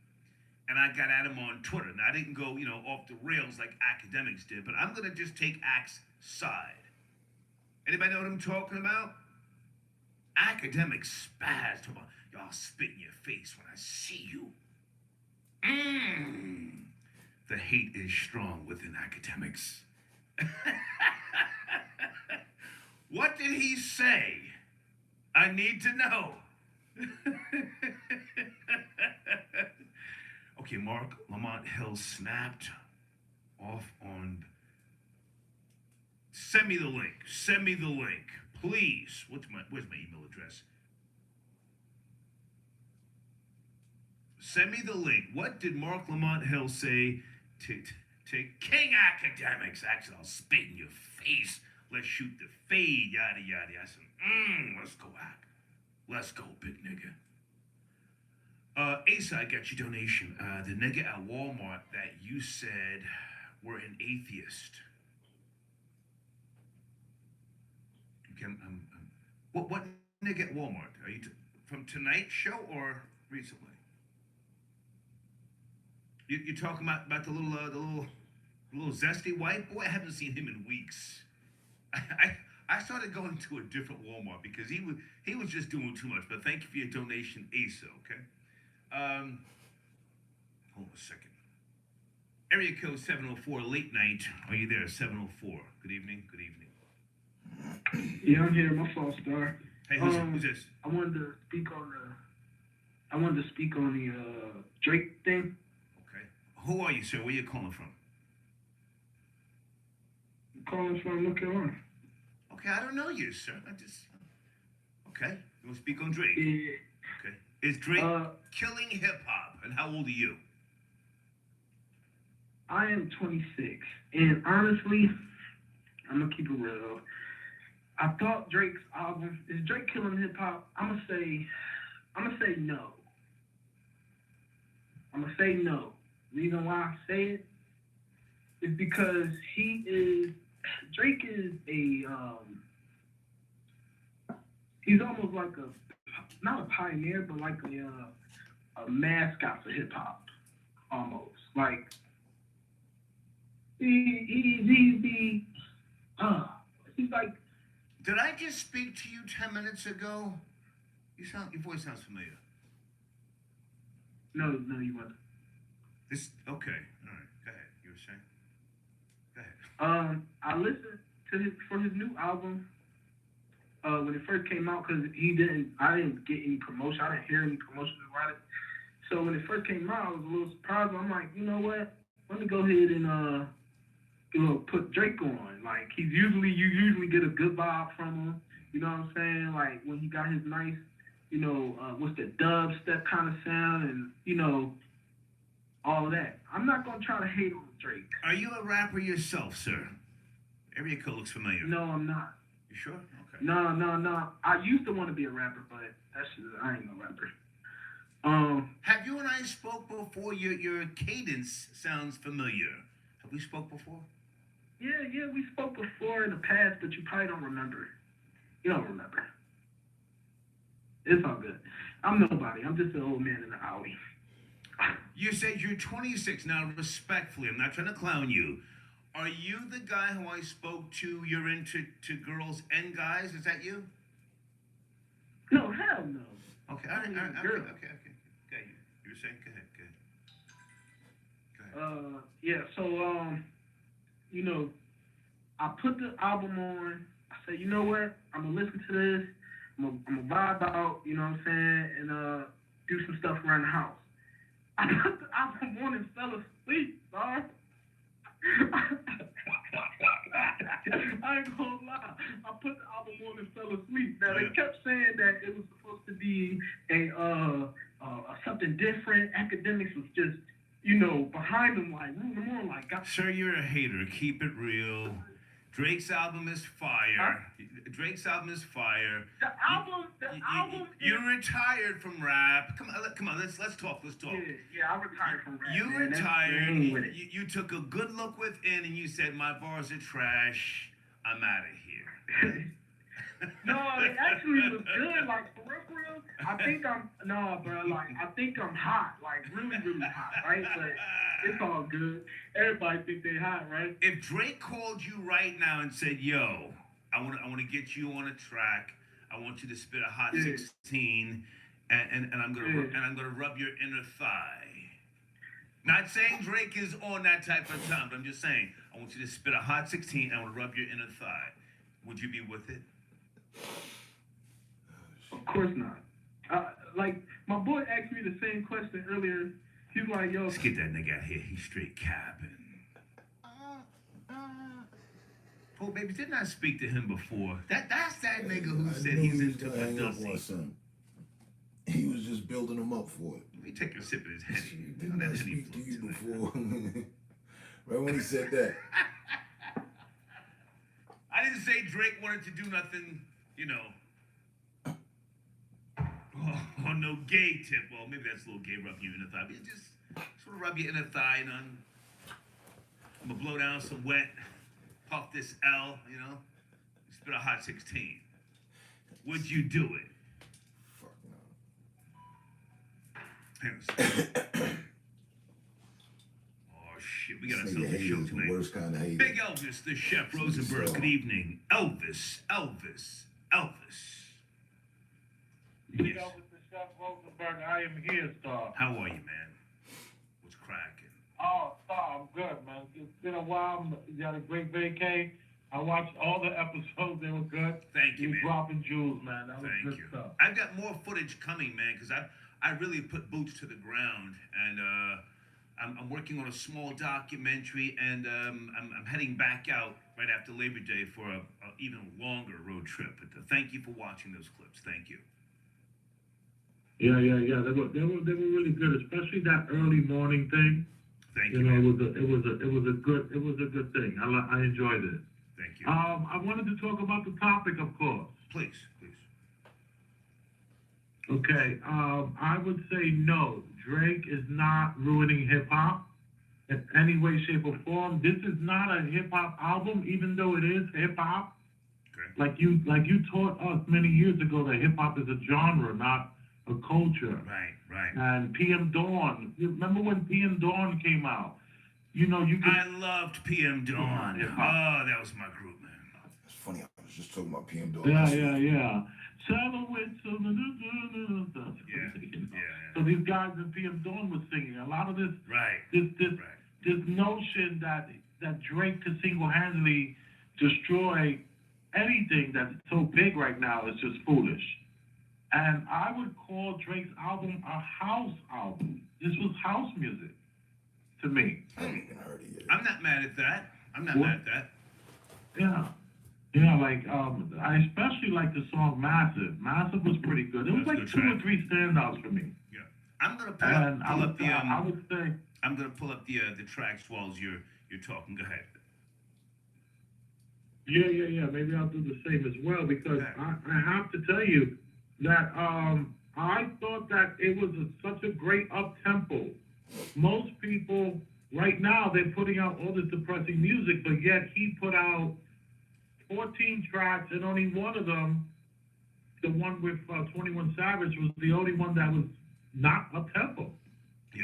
And I got at him on Twitter. Now, I didn't go, off the rails like Academics did, but I'm going to just take Ack's side. Anybody know what I'm talking about? Academics spazzed about, y'all spit in your face when I see you. The hate is strong within Academics. What did he say? I need to know. Okay, Mark Lamont Hill snapped off on. Send me the link. Send me the link, please. Where's my email address? Send me the link. What did Mark Lamont Hill say to King Academics? Actually, I'll spit in your face. Let's shoot the fade. Yada yada. I said, let's go, Ack. Let's go, big nigga. Asa, I got your donation. The nigga at Walmart that you said were an atheist. Okay, what nigga at Walmart? Are you from tonight's show or recently? You talking about the little zesty white boy? I haven't seen him in weeks. I started going to a different Walmart because he was just doing too much. But thank you for your donation, Asa. Okay. Hold on a second. Area code 704, late night. Are you there? 704. Good evening. Good evening. Yeah, I'm here. My fault, Star. Hey, who's this? I wanted to speak on the Drake thing. Okay. Who are you, sir? Where you calling from? I'm calling from North Carolina. Okay, I don't know you, sir. Okay. You want to speak on Drake? Yeah. Okay. Is Drake killing hip hop? And how old are you? I am 26, and honestly, I'm gonna keep it real. I thought Drake's album is Drake killing hip hop. I'm gonna say no. I'm gonna say no. Reason why I say it is because Drake is he's almost like not a pioneer, but like a mascot for hip hop, almost. Like he's like, Did I just speak to you 10 minutes ago? Your voice sounds familiar. no, you wasn't. Okay, all right, go ahead. You were saying? Go ahead. I listened to his new album when it first came out because I didn't get any promotion. I didn't hear any promotion about it. So when it first came out, I was a little surprised. I'm like, you know what? Let me go ahead and put Drake on. Like you usually get a good vibe from him. You know what I'm saying? Like when he got his nice, what's the dubstep kind of sound and all of that. I'm not gonna try to hate on Drake. Are you a rapper yourself, sir? Area code looks familiar. No, I'm not. You sure? Okay. No. I used to want to be a rapper, but I ain't no rapper. Have you and I spoke before? Your cadence sounds familiar. Have we spoke before? Yeah, we spoke before in the past, but you probably don't remember. You don't remember. It's all good. I'm nobody. I'm just an old man in the alley. You said you're 26. Now, respectfully, I'm not trying to clown you. Are you the guy who I spoke to? You're into girls and guys? Is that you? No, hell no. Okay, I'm all right, girl. okay. You were saying? Go ahead. Yeah, so, I put the album on. I said, you know what? I'm going to listen to this. I'm going to vibe out, you know what I'm saying, and do some stuff around the house. I put the album on and fell asleep, dog. I ain't gonna lie. I put the album on and fell asleep. Now, they kept saying that it was supposed to be something different. Academics was just, behind them, like, rooting them on, like, Sir, you're a hater. Keep it real. Drake's album is fire. Drake's album is fire. The album. You retired from rap. Come on. Let's talk. Yeah, I retired from rap. You man. retired. You took a good look within, and you said, "My bars are trash. I'm out of here." No, it actually was good. Like for real. I think I'm hot. Like really, really hot, right? But it's all good. Everybody think they hot, right? If Drake called you right now and said, "Yo, I want to get you on a track. I want you to spit a hot 16, and I'm gonna rub your inner thigh." Not saying Drake is on that type of time, but I'm just saying I want you to spit a hot 16. I want to rub your inner thigh. Would you be with it? Of course not. Like my boy asked me the same question earlier. He's like, "Yo, let's get that nigga out here. He's straight capping." Oh, baby, didn't I speak to him before? That's that nigga who said he's into Fidelity. He was just building him up for it. Let me take a sip of his Henny. Didn't I speak to you before? Right when he said that. I didn't say Drake wanted to do nothing, on no gay tip. Well, maybe that's a little gay, rub your inner thigh. But just sort of rub your inner thigh, I'm gonna blow down some wet, puff this L, spit a hot 16. Would you do it? Fuck no. Hang on a second. Oh shit, we got ourselves a show The tonight. worst kind of hater. Big Elvis, the Chef Rosenberg. Good evening. Elvis. Big Elvis, the Chef Rosenberg. I am here, Star. How are you, man? What's cracking? Oh, Star, I'm good, man. It's been a while. You had a great vacay. I watched all the episodes. They were good. Thank you, man. Dropping jewels, man. That was Thank good you. stuff. I've got more footage coming, man, because I really put boots to the ground, and I'm working on a small documentary, and I'm heading back out right after Labor Day for a even longer road trip. But thank you for watching those clips. Thank you. Yeah. They were really good, especially that early morning thing. Thank you. It was a good thing. I enjoyed it. Thank you. I wanted to talk about the topic, of course. Please. Okay. I would say no. Drake is not ruining hip hop. in any way, shape, or form. This is not a hip hop album, even though it is hip hop. Okay. Like you taught us many years ago that hip hop is a genre, not a culture. Right, right. And PM Dawn, you remember when PM Dawn came out? You know, you could. I loved PM Dawn. Yeah. Oh, that was my group, man. It's funny. I was just talking about PM Dawn. Yeah. Silhouettes of the Yeah. So these guys in PM Dawn was singing. A lot of this, Right. this notion that Drake could single-handedly destroy anything that's so big right now is just foolish. And I would call Drake's album a house album. This was house music to me. I haven't even heard it yet. I'm not mad at that. I'm not mad at that. Yeah. Like I especially like the song Massive. Massive was pretty good. It was That's like a two good or track. three standouts for me. Yeah. I'm gonna pull And I up the would say I'm gonna pull up the tracks while you're talking. Go ahead. Yeah. Maybe I'll do the same as well because I have to tell you that I thought that it was such a great up tempo. Most people right now they're putting out all this depressing music, but yet he put out 14 tracks and only one of them, the one with 21 Savage, was the only one that was not up tempo. Yeah.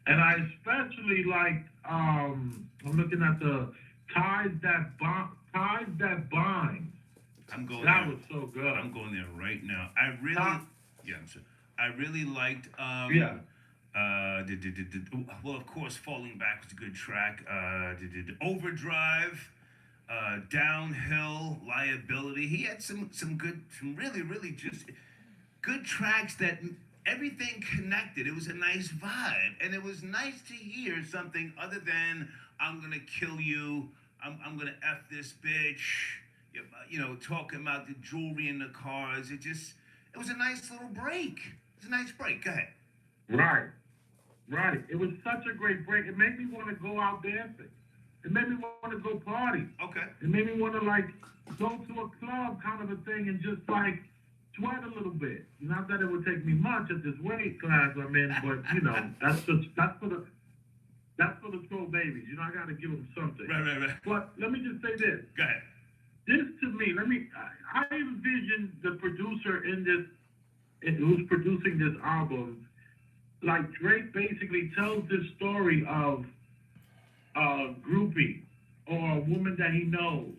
And I especially liked I'm looking at the Ties That Bind. I'm going That there. was so good. I'm going there right now. I really, Tom- I'm sorry. I really liked, Yeah. well, of course, Falling Back was a good track. Overdrive, Downhill, Liability. He had some really just good tracks that everything connected. It was a nice vibe, and it was nice to hear something other than "I'm gonna kill you," "I'm gonna f this bitch." You know, talking about the jewelry in the cars. It was a nice little break. It was a nice break. Go ahead. Right. It was such a great break. It made me want to go out dancing. It made me want to go party. Okay. It made me want to go to a club kind of a thing and just sweat a little bit. Not that it would take me much at this weight class I'm in, but that's for the troll babies. I got to give them something. Right. But let me just say this. Go ahead. This to me, I envision the producer who's producing this album, like Drake basically tells this story of a groupie or a woman that he knows.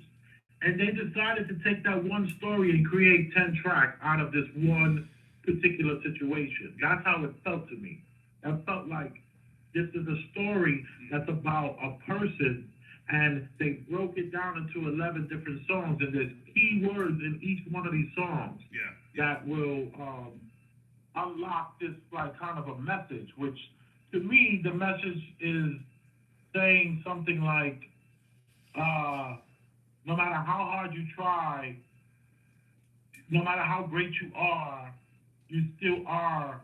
And they decided to take that one story and create 10 tracks out of this one particular situation. That's how it felt to me. It felt like this is a story that's about a person, and they broke it down into 11 different songs, and there's key words in each one of these songs that will unlock this kind of a message, which to me the message is saying something like, no matter how hard you try, no matter how great you are, you still are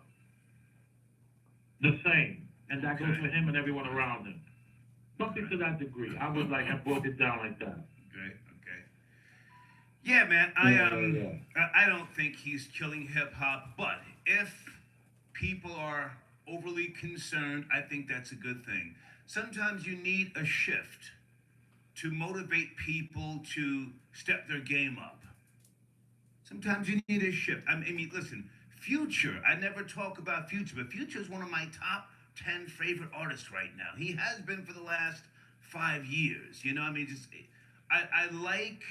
the same. And that goes for him and everyone around him. Something to that degree. I broke it down like that. Okay. Yeah, man. I don't think he's killing hip hop, but if people are overly concerned, I think that's a good thing. Sometimes you need a shift to motivate people to step their game up. Sometimes you need a shift. I mean, listen, Future, I never talk about Future, but Future is one of my top 10 favorite artists right now. He has been for the last 5 years. I like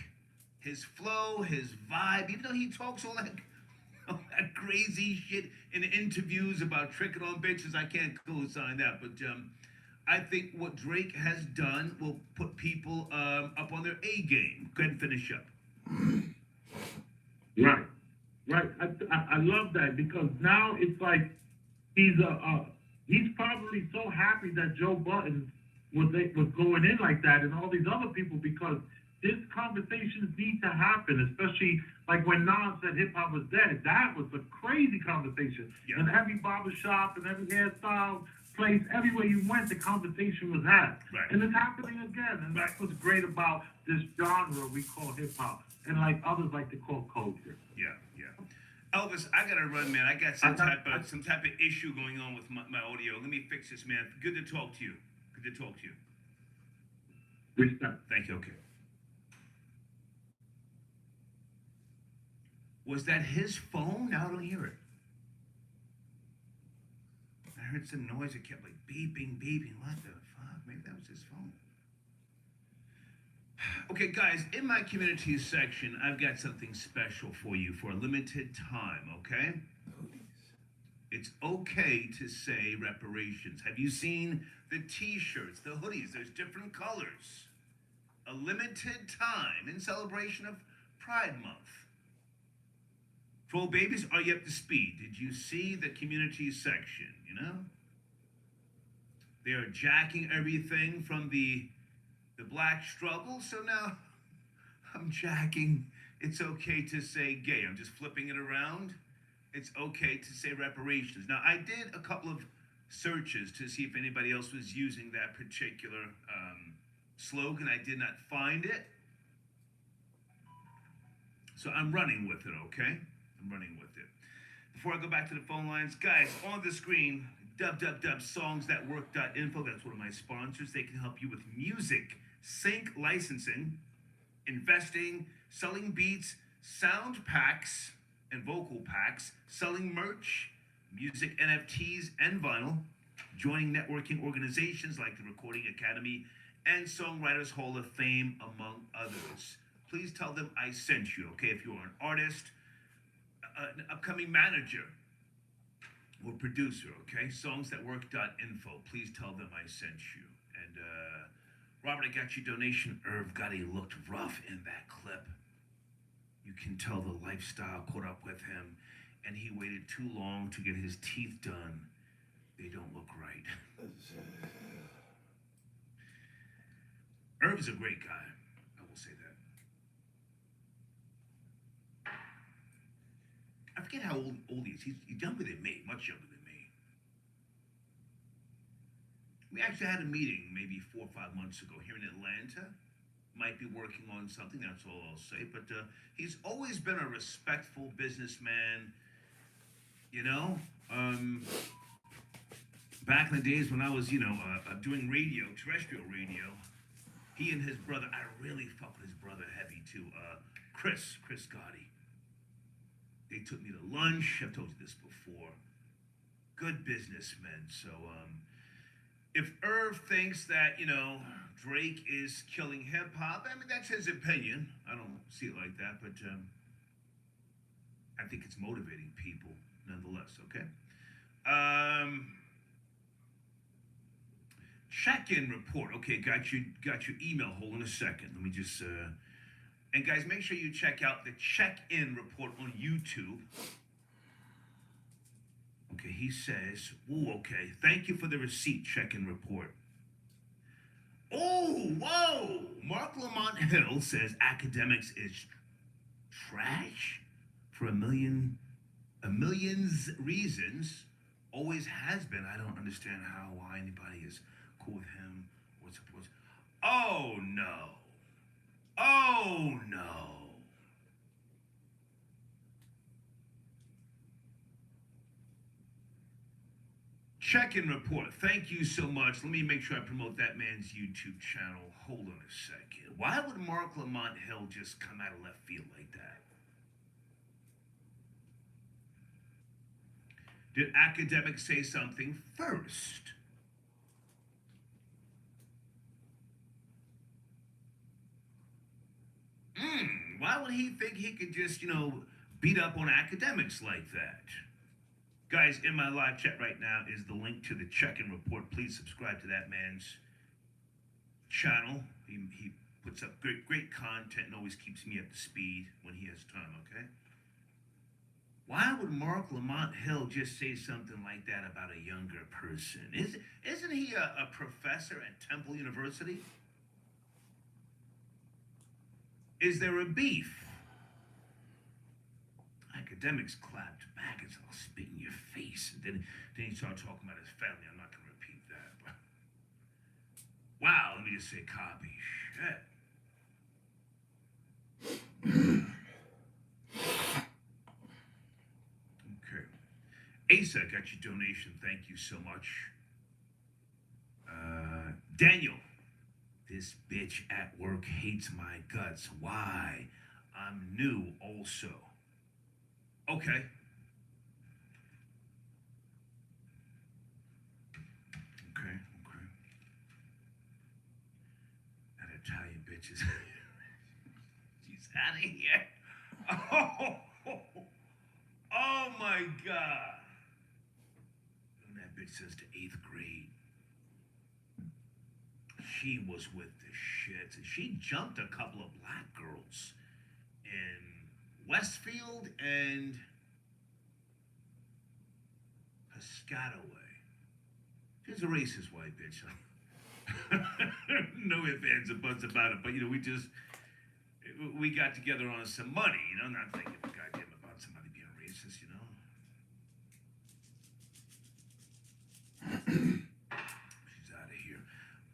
his flow, his vibe, even though he talks all that crazy shit in interviews about tricking on bitches. I can't co-sign that, but I think what Drake has done will put people up on their A game. Go ahead and finish up. Right. I love that because now it's like he's probably so happy that Joe Budden was going in like that and all these other people, because this conversations need to happen, especially like when Nas said hip hop was dead. That was a crazy conversation. Yeah. In every barbershop and every hairstyle place, everywhere you went, the conversation was had. Right. And it's happening again. And that's what's great about this genre we call hip hop, and like others like to call culture. Yeah. Elvis, I gotta run, man. I got some type of issue going on with my audio. Let me fix this, man. Good to talk to you. Good to talk to you. Respect. Thank you. Okay. Was that his phone? Now I don't hear it. I heard some noise. It kept like beeping, beeping. What the fuck? Maybe that was his phone. Okay, guys, in my community section, I've got something special for you for a limited time, okay? It's okay to say reparations. Have you seen the t-shirts, the hoodies? There's different colors. A limited time in celebration of Pride Month. Troll babies, are you up to speed? Did you see the community section, you know? They are jacking everything from the black struggle, so now I'm jacking. It's okay to say gay. I'm just flipping it around. It's okay to say reparations. Now, I did a couple of searches to see if anybody else was using that particular slogan. I did not find it. So I'm running with it, okay? I'm running with it. Before I go back to the phone lines, guys, on the screen, www.songsthatwork.info. That's one of my sponsors. They can help you with music, sync licensing, investing, selling beats, sound packs, and vocal packs, selling merch, music NFTs and vinyl, joining networking organizations like the Recording Academy and Songwriters Hall of Fame, among others. Please tell them I sent you, okay? If you are an artist, an upcoming manager, or producer, okay? Songsthatwork.info. Please tell them I sent you. And Robert, I got your donation. Irv Gotti looked rough in that clip. You can tell the lifestyle caught up with him, and he waited too long to get his teeth done. They don't look right. Irv is a great guy. I will say that. I forget how old he is. He's younger than me, much younger than me. We actually had a meeting maybe 4 or 5 months ago here in Atlanta. Might be working on something, that's all I'll say. But he's always been a respectful businessman, you know? Back in the days when I was, doing radio, terrestrial radio, he and his brother, I really fuck with his brother heavy too, Chris Gotti. They took me to lunch. I've told you this before. Good businessmen. So, if Irv thinks that, Drake is killing hip hop, I mean, that's his opinion. I don't see it like that, but I think it's motivating people nonetheless, okay? Check-in report. Okay, got your email. Hold on a second. Let me just, and guys, make sure you check out the check-in report on YouTube. Okay, he says, okay, thank you for the receipt check-in report. Oh, whoa! Mark Lamont Hill says academics is trash for a million's reasons. Always has been. I don't understand why anybody is cool with him or supports. Oh, no. Oh, no. Check-in report. Thank you so much. Let me make sure I promote that man's YouTube channel. Hold on a second. Why would Mark Lamont Hill just come out of left field like that? Did academics say something first? Why would he think he could just, beat up on academics like that? Guys, in my live chat right now is the link to the check-in report. Please subscribe to that man's channel. He puts up great content and always keeps me up to speed when he has time, okay? Why would Mark Lamont Hill just say something like that about a younger person? Isn't he a professor at Temple University? Is there a beef? Academics clapped back and said, I'll spit in your face. And then he started talking about his family. I'm not going to repeat that. But wow, let me just say copy. Shit. Okay. Asa got your donation. Thank you so much. Daniel, this bitch at work hates my guts. Why? I'm new also. Okay. Okay. That Italian bitch is... She's out of here. Oh my God. And that bitch says to 8th grade. She was with the shits. And she jumped a couple of black girls in Westfield and Piscataway. She's a racist white bitch. No ifs, ands, or buts about it. But, we got together on some money, not thinking goddamn about somebody being racist, She's out of here.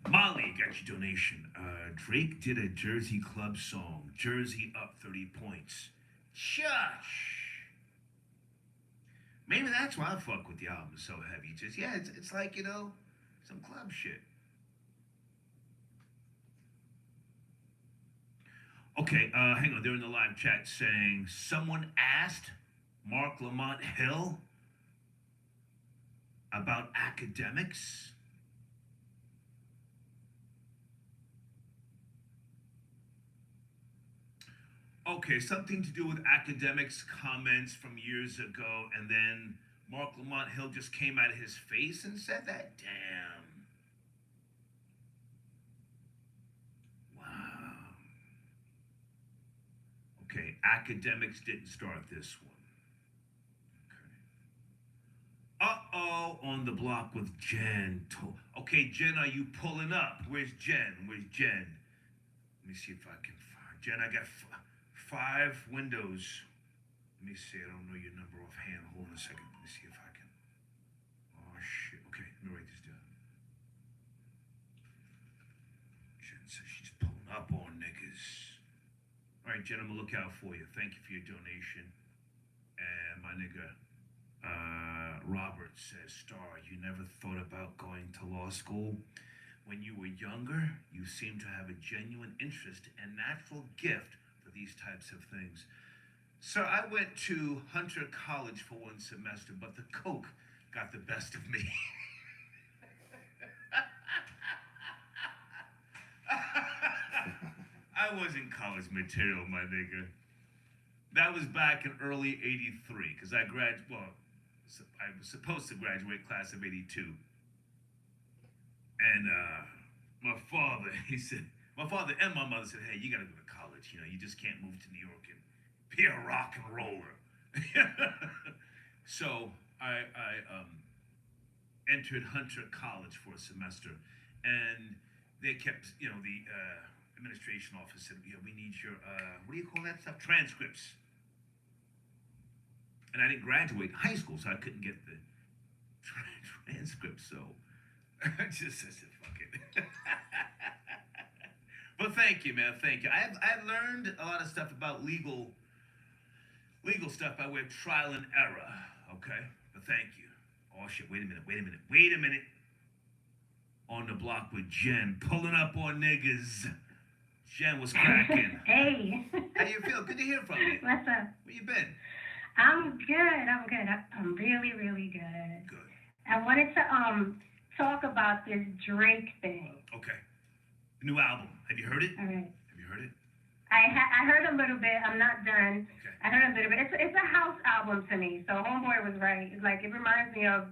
Molly got your donation. Drake did a Jersey Club song. Jersey up 30 points. Shush. Maybe that's why I fuck with the album so heavy. Just, it's like, some club shit. Okay, hang on. They're in the live chat saying someone asked Mark Lamont Hill about academics. Okay, something to do with academics comments from years ago, and then Mark Lamont Hill just came out of his face and said that? Damn. Okay, academics didn't start this one. Okay. Uh-oh, on the block with Jen. Okay, Jen, are you pulling up? Where's Jen? Let me see if I can find Jen. I got 5 windows. Let me see. I don't know your number offhand. Hold on a second. Let me see if I can. Oh, shit. Okay, let me write this down. Jen says she's pulling up on niggas. All right, Jen, I'm gonna look out for you. Thank you for your donation. And my nigga, Robert says, Star, you never thought about going to law school? When you were younger, you seemed to have a genuine interest and natural gift for these types of things. Sir, I went to Hunter College for 1 semester, but the coke got the best of me. I wasn't college material, my nigga. That was back in early '83, because I was supposed to graduate class of '82. And my father and my mother said, hey, you gotta go to college. You just can't move to New York and be a rock and roller. So I entered Hunter College for a semester, and they kept, the administration office said, we need your, what do you call that stuff? Transcripts. And I didn't graduate high school, so I couldn't get the transcripts, so I just said, fuck it. But thank you, man, thank you. I've learned a lot of stuff about legal stuff by way of trial and error, okay? But thank you. Oh, shit, wait a minute. On the block with Jen, pulling up on niggas. Jen was cracking. Hey. How you feel? Good to hear from you. What's up? Where you been? I'm good. I'm really, really good. Good. I wanted to talk about this Drake thing. Okay. The new album. Have you heard it? All right. Have you heard it? I heard a little bit. I'm not done. Okay. I heard a little bit. It's a house album to me. So Homeboy was right. It's like, it reminds me of,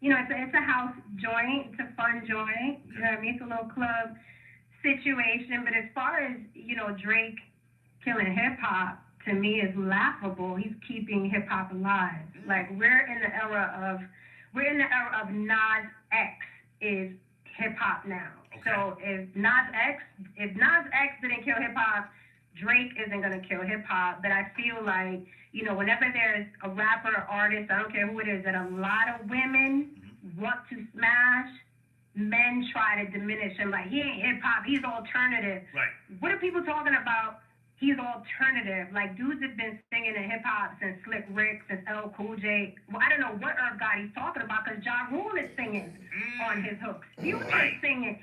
it's a house joint. It's a fun joint. You know what I mean? It's a little club situation. But as far as, Drake killing hip hop, to me is laughable. He's keeping hip hop alive. Like, we're in the era of Nas X is hip hop now. Okay. So if Nas X didn't kill hip hop, Drake isn't gonna kill hip hop. But I feel like, whenever there's a rapper or artist, I don't care who it is, that a lot of women want to smash, men try to diminish him, like, he ain't hip hop, he's alternative. Right. What are people talking about? he's alternative. Like, dudes have been singing in hip hop since Slick Rick, since LL Cool J. Well, I don't know what Irv Gotti's talking about, because Ja Rule is singing on his hooks. Future's singing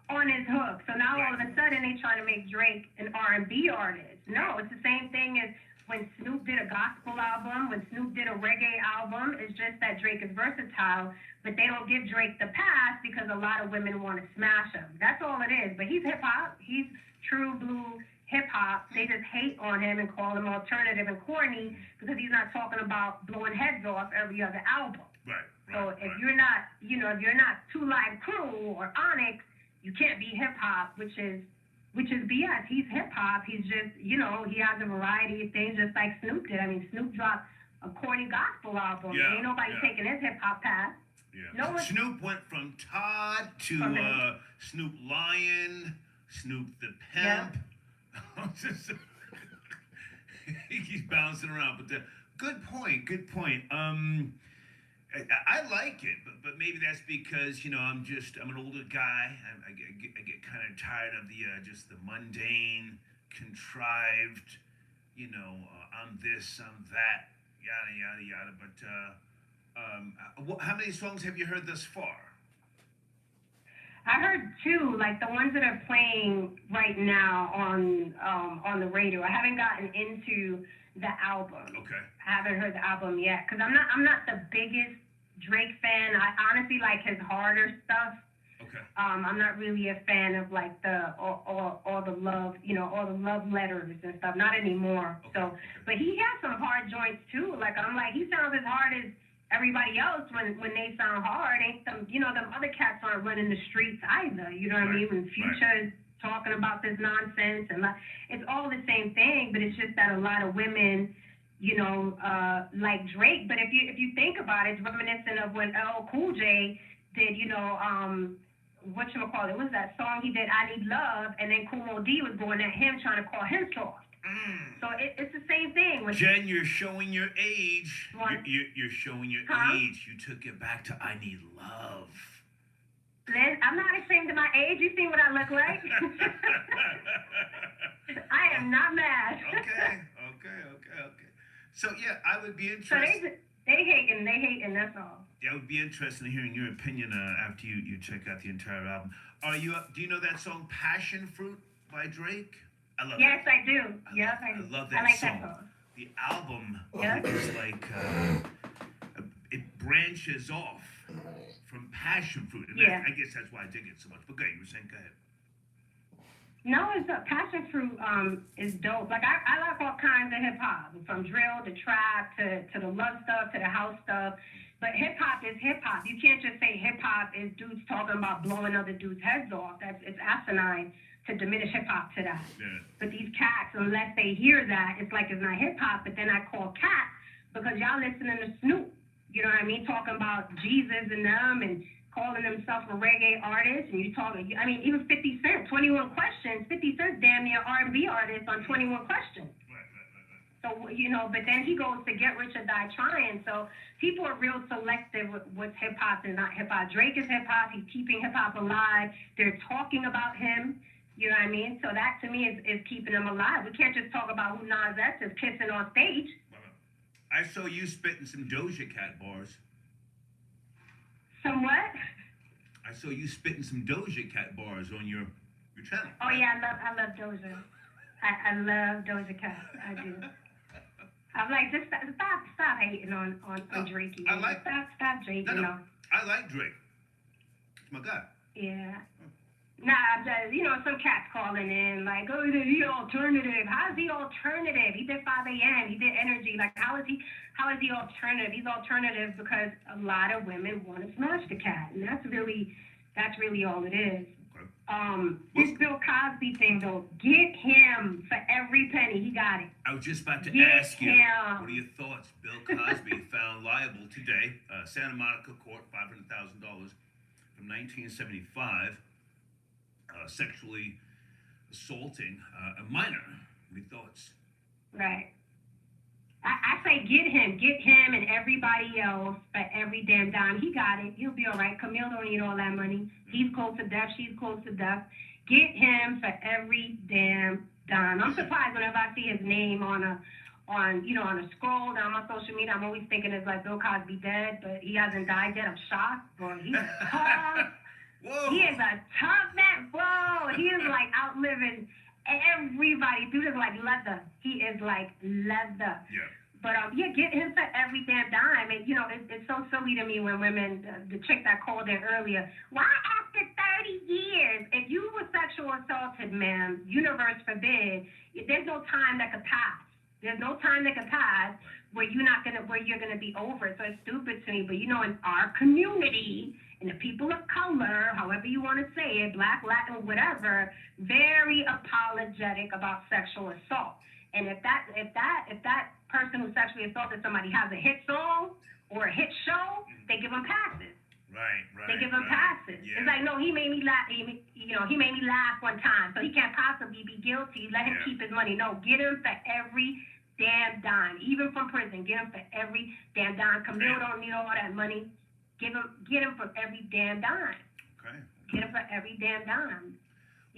on his hooks. So now all of a sudden they trying to make Drake an R&B artist. No, it's the same thing as when Snoop did a gospel album, when Snoop did a reggae album. It's just that Drake is versatile, but they don't give Drake the pass because a lot of women want to smash him. That's all it is. But he's hip hop. He's true blue hip hop. They just hate on him and call him alternative and corny because he's not talking about blowing heads off every other album. Right. So if you're not, if you're not Two Live Crew or Onyx, you can't be hip hop, which is BS. He's hip hop. He's just, he has a variety of things just like Snoop did. I mean, Snoop dropped a corny gospel album. Yeah, Ain't nobody taking his hip hop pass. Yeah. No one, Snoop went from Todd to Snoop Lion, Snoop the Pimp. He's bouncing around, but good point. I like it, but maybe that's because I'm an older guy. I get kind of tired of the just the mundane, contrived. I'm this, I'm that, yada yada yada. But how many songs have you heard thus far? I heard 2, like the ones that are playing right now on the radio. I haven't gotten into the album. Okay. I haven't heard the album yet because I'm not the biggest Drake fan. I honestly like his harder stuff. Okay. I'm not really a fan of like the all the love, all the love letters and stuff. Not anymore. Okay. So, but he has some hard joints too. Like I'm like, he sounds as hard as everybody else when they sound hard. Ain't them, them other cats aren't running the streets either. You know what I mean? When Future is talking about this nonsense and it's all the same thing, but it's just that a lot of women, like Drake. But if you think about it, it's reminiscent of when LL Cool J did, whatchamacallit, what was that song he did, I Need Love, and then Kumo D was going at him trying to call him soft. So it's the same thing. When Jen, you're showing your age. What? You're showing your age. You took it back to I Need Love. Liz, I'm not ashamed of my age. You see what I look like? I am not mad. Okay. So yeah, I would be So interested. they hating, that's all. Yeah, I would be interested in hearing your opinion after you check out the entire album. Do you know that song "Passion Fruit" by Drake? I love Yes, that. I do. Yes, I do. I love that I like song. that song. The album Yeah. is like it branches off from Passion Fruit, and Yeah. I guess that's why I dig it so much. But go ahead, you were saying, go ahead. No, it's Passion Fruit is dope. Like I like all kinds of hip hop, from drill to trap to the love stuff to the house stuff. But hip hop is hip hop. You can't just say hip hop is dudes talking about blowing other dudes' heads off. It's asinine to diminish hip hop to that. Yeah. But these cats, unless they hear that, it's like it's not hip hop. But then I call cat because y'all listening to Snoop. You know what I mean? Talking about Jesus and them and calling himself a reggae artist, and you talking, even 50 Cent, 21 Questions, 50 Cent damn near R&B artist on 21 Questions. Right. So, but then he goes to Get Rich or Die Trying. So people are real selective with what's hip-hop and not hip-hop. Drake is hip-hop. He's keeping hip-hop alive. They're talking about him. You know what I mean? So that, to me, is keeping him alive. We can't just talk about who Nas X is kissing on stage. I saw you spitting some Doja Cat bars. Some what? I saw you spitting some Doja Cat bars on your channel. Oh, yeah, I love Doja. I love Doja Cat. I do. I'm like, just stop hating on Drake. I like. Stop Drake. No, I like Drake. It's my guy. Yeah. Nah, some cats calling in like, oh, he alternative. How is he alternative? He did 5 a.m. He did Energy. Like, how is he alternative? He's alternative because a lot of women want to smash the cat, and that's really all it is. Okay. This Bill Cosby thing though, get him for every penny. He got it. I was just about to Get ask you, him. what are your thoughts? Bill Cosby found liable today, Santa Monica court, $500,000 from 1975, sexually assaulting a minor. What are your thoughts? Right. I say get him and everybody else for every damn dime. He got it. He'll be all right. Camille don't need all that money. He's close to death. She's close to death. Get him for every damn dime. I'm surprised whenever I see his name on a scroll down my social media. I'm always thinking it's like Bill Cosby dead, but he hasn't died yet. I'm shocked. Boy, he's tough. Whoa. He is a tough man. Whoa, he is like outliving everybody. Dude is like leather. He is like leather. Yeah. But yeah, get him for every damn dime. And it's so silly to me when women, the chick that called in earlier, why after 30 years? If you were sexual assaulted, ma'am, universe forbid, there's no time that could pass. There's no time that could pass where you're gonna be over it. So it's stupid to me. But in our community, and the people of color, however you want to say it, Black, Latin, whatever, very apologetic about sexual assault. And if that person who sexually assaulted somebody has a hit song or a hit show, they give them passes. Right. They give them passes. Yeah. It's like, no, he made me laugh. He made me laugh one time, so he can't possibly be guilty. Let him keep his money. No, get him for every damn dime, even from prison. Get him for every damn dime. Camille don't need all that money. Get him for every damn dime. Okay. Get him for every damn dime.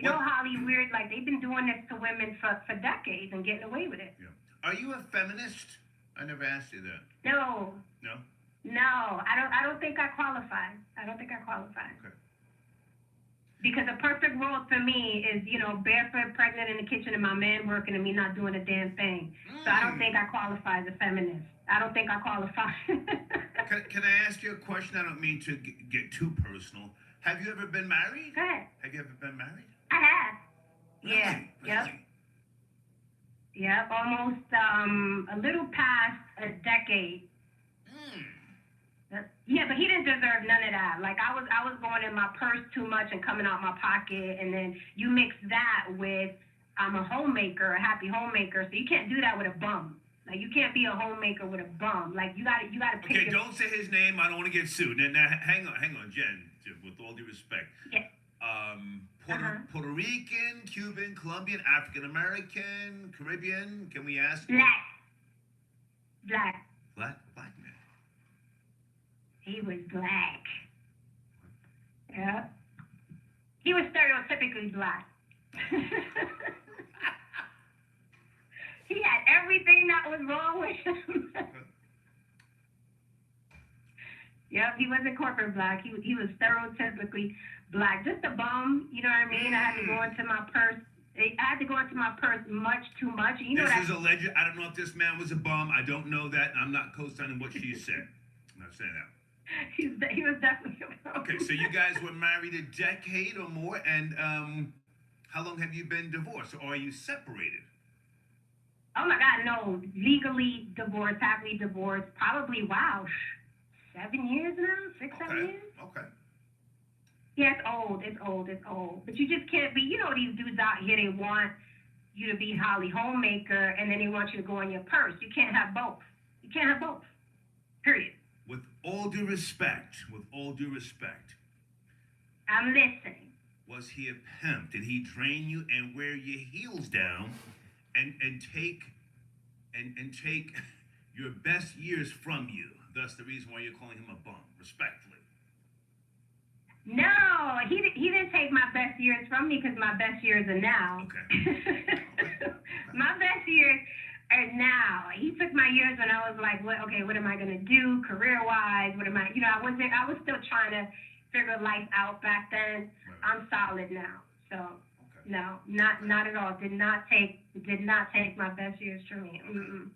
Hollywood, like they've been doing this to women for decades and getting away with it. Yeah. Are you a feminist? I never asked you that. No. No? No, I don't think I qualify. Okay. Because a perfect world for me is, barefoot, pregnant in the kitchen, and my man working and me not doing a damn thing. So I don't think I qualify as a feminist. I don't think I qualify. Can I ask you a question? I don't mean to get too personal. Have you ever been married? Go ahead. Have you ever been married? I have. Yeah. Really? Yep. Really? Yep. Almost a little past a decade. Yeah, but he didn't deserve none of that. Like I was going in my purse too much and coming out my pocket, and then you mix that with I'm a homemaker, a happy homemaker, so you can't do that with a bum. Like you can't be a homemaker with a bum. Like you gotta pick. Okay, don't say his name. I don't want to get sued. Now, hang on, Jen. With all due respect. Yeah. Puerto Rican, Cuban, Colombian, African American, Caribbean. Can we ask? Black man. He was black. Yeah. He was stereotypically black. He had everything that was wrong with him. Yep, he wasn't corporate black. He was stereotypically black. Just a bum, you know what I mean? I had to go into my purse much too much. This is alleged. I don't know if this man was a bum. I don't know that. I'm not co-signing what she said. I'm not saying that. He was definitely a bum. Okay, so you guys were married a decade or more, and how long have you been divorced, or are you separated? Oh my God, no. Legally divorced, happily divorced, probably, 7 years now? 7 years? Okay. Yeah, it's old. But you just can't be, these dudes out here, they want you to be Holly homemaker, and then they want you to go in your purse. You can't have both. Period. With all due respect, I'm listening. was he a pimp? Did he drain you and wear your heels down and take your best years from you? Thus the reason why you're calling him a bum, respectfully. No, he didn't take my best years from me because my best years are now. Okay. My best years are now. He took my years when I was like, what am I gonna do career-wise? I was still trying to figure life out back then. Right. I'm solid now. So no, not at all. Did not take my best years from me. Mm-mm.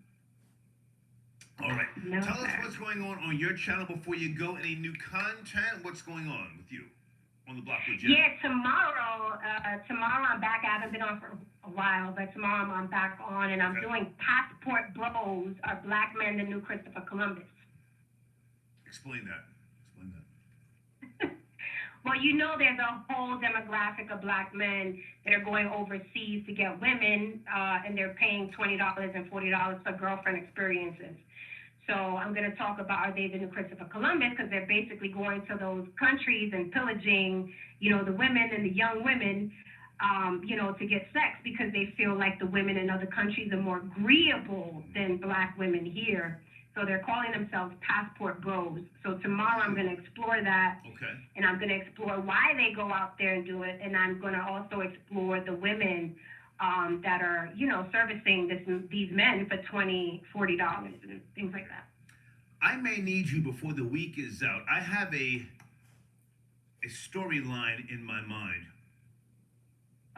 All right. No, Tell us sir. what's going on your channel before you go. Any new content? What's going on with you on the block with Jen? Yeah, tomorrow I'm back. I haven't been on for a while, but tomorrow I'm back on, and I'm doing Passport Bros, Are Black Men the New Christopher Columbus? Explain that. Well, there's a whole demographic of black men that are going overseas to get women, and they're paying $20 and $40 for girlfriend experiences. So I'm going to talk about, are they the new Christopher Columbus? Because they're basically going to those countries and pillaging, the women and the young women, to get sex because they feel like the women in other countries are more agreeable than black women here. So they're calling themselves Passport Bros. So tomorrow I'm going to explore that. Okay. And I'm going to explore why they go out there and do it. And I'm going to also explore the women that are, you know, servicing these men for $20, $40 and things like that. I may need you before the week is out. I have a storyline in my mind.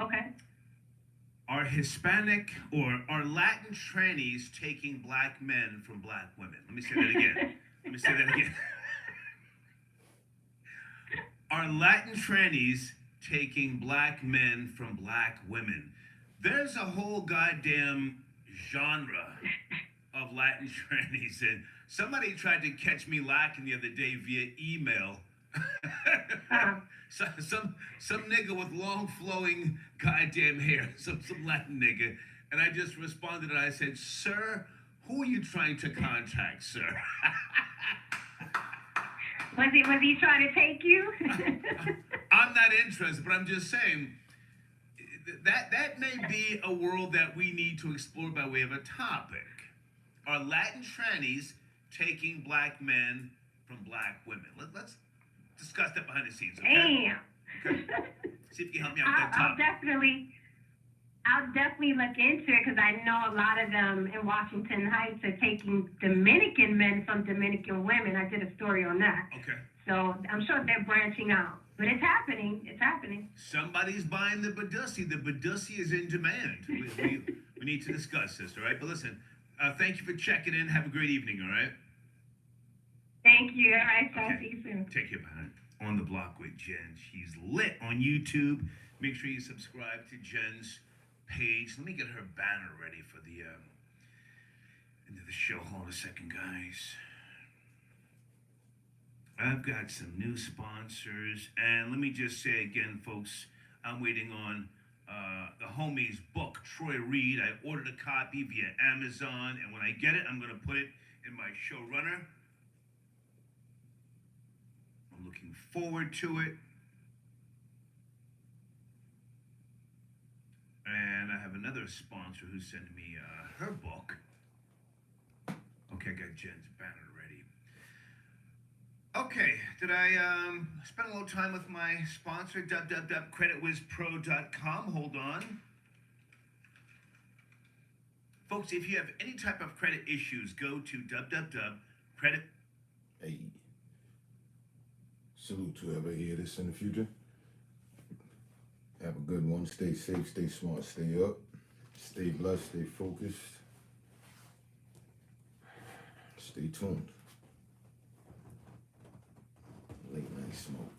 Okay. Are Hispanic or are Latin trannies taking black men from black women? Let me say that again. Are Latin trannies taking black men from black women? There's a whole goddamn genre of Latin trannies, and somebody tried to catch me lacking the other day via email. Some nigga with long flowing goddamn hair, some Latin nigga, and I just responded and I said, "Sir, who are you trying to contact, sir?" Was he trying to take you? I'm not interested, but I'm just saying that may be a world that we need to explore by way of a topic. Are Latin trannies taking black men from black women? Let's discuss that behind the scenes, okay? Damn. Okay. See if you can help me out with that I'll topic. definitely look into it because I know a lot of them in Washington Heights are taking Dominican men from Dominican women. I did a story on that. Okay. So I'm sure they're branching out. But it's happening. It's happening. Somebody's buying the Badussi. The Badussi is in demand. We need to discuss this, all right? But listen, thank you for checking in. Have a great evening, all right? Thank you. All right. Talk Okay. to you soon. Take care, behind On the Block with Jen. She's lit on YouTube. Make sure you subscribe to Jen's page. Let me get her banner ready for the end of the show. Hold on a second, guys. I've got some new sponsors, and let me just say again, folks, I'm waiting on the homie's book, Troy Reed. I ordered a copy via Amazon, and when I get it, I'm going to put it in my showrunner. I'm looking forward to it. And I have another sponsor who sent me her book. Okay, I got Jen's banner ready. Okay, did I spend a little time with my sponsor, www.creditwizpro.com? Hold on. Folks, if you have any type of credit issues, go to www.credit. Hey. Salute to whoever hear this in the future. Have a good one. Stay safe, stay smart, stay up. Stay blessed, stay focused. Stay tuned. Late night smoke.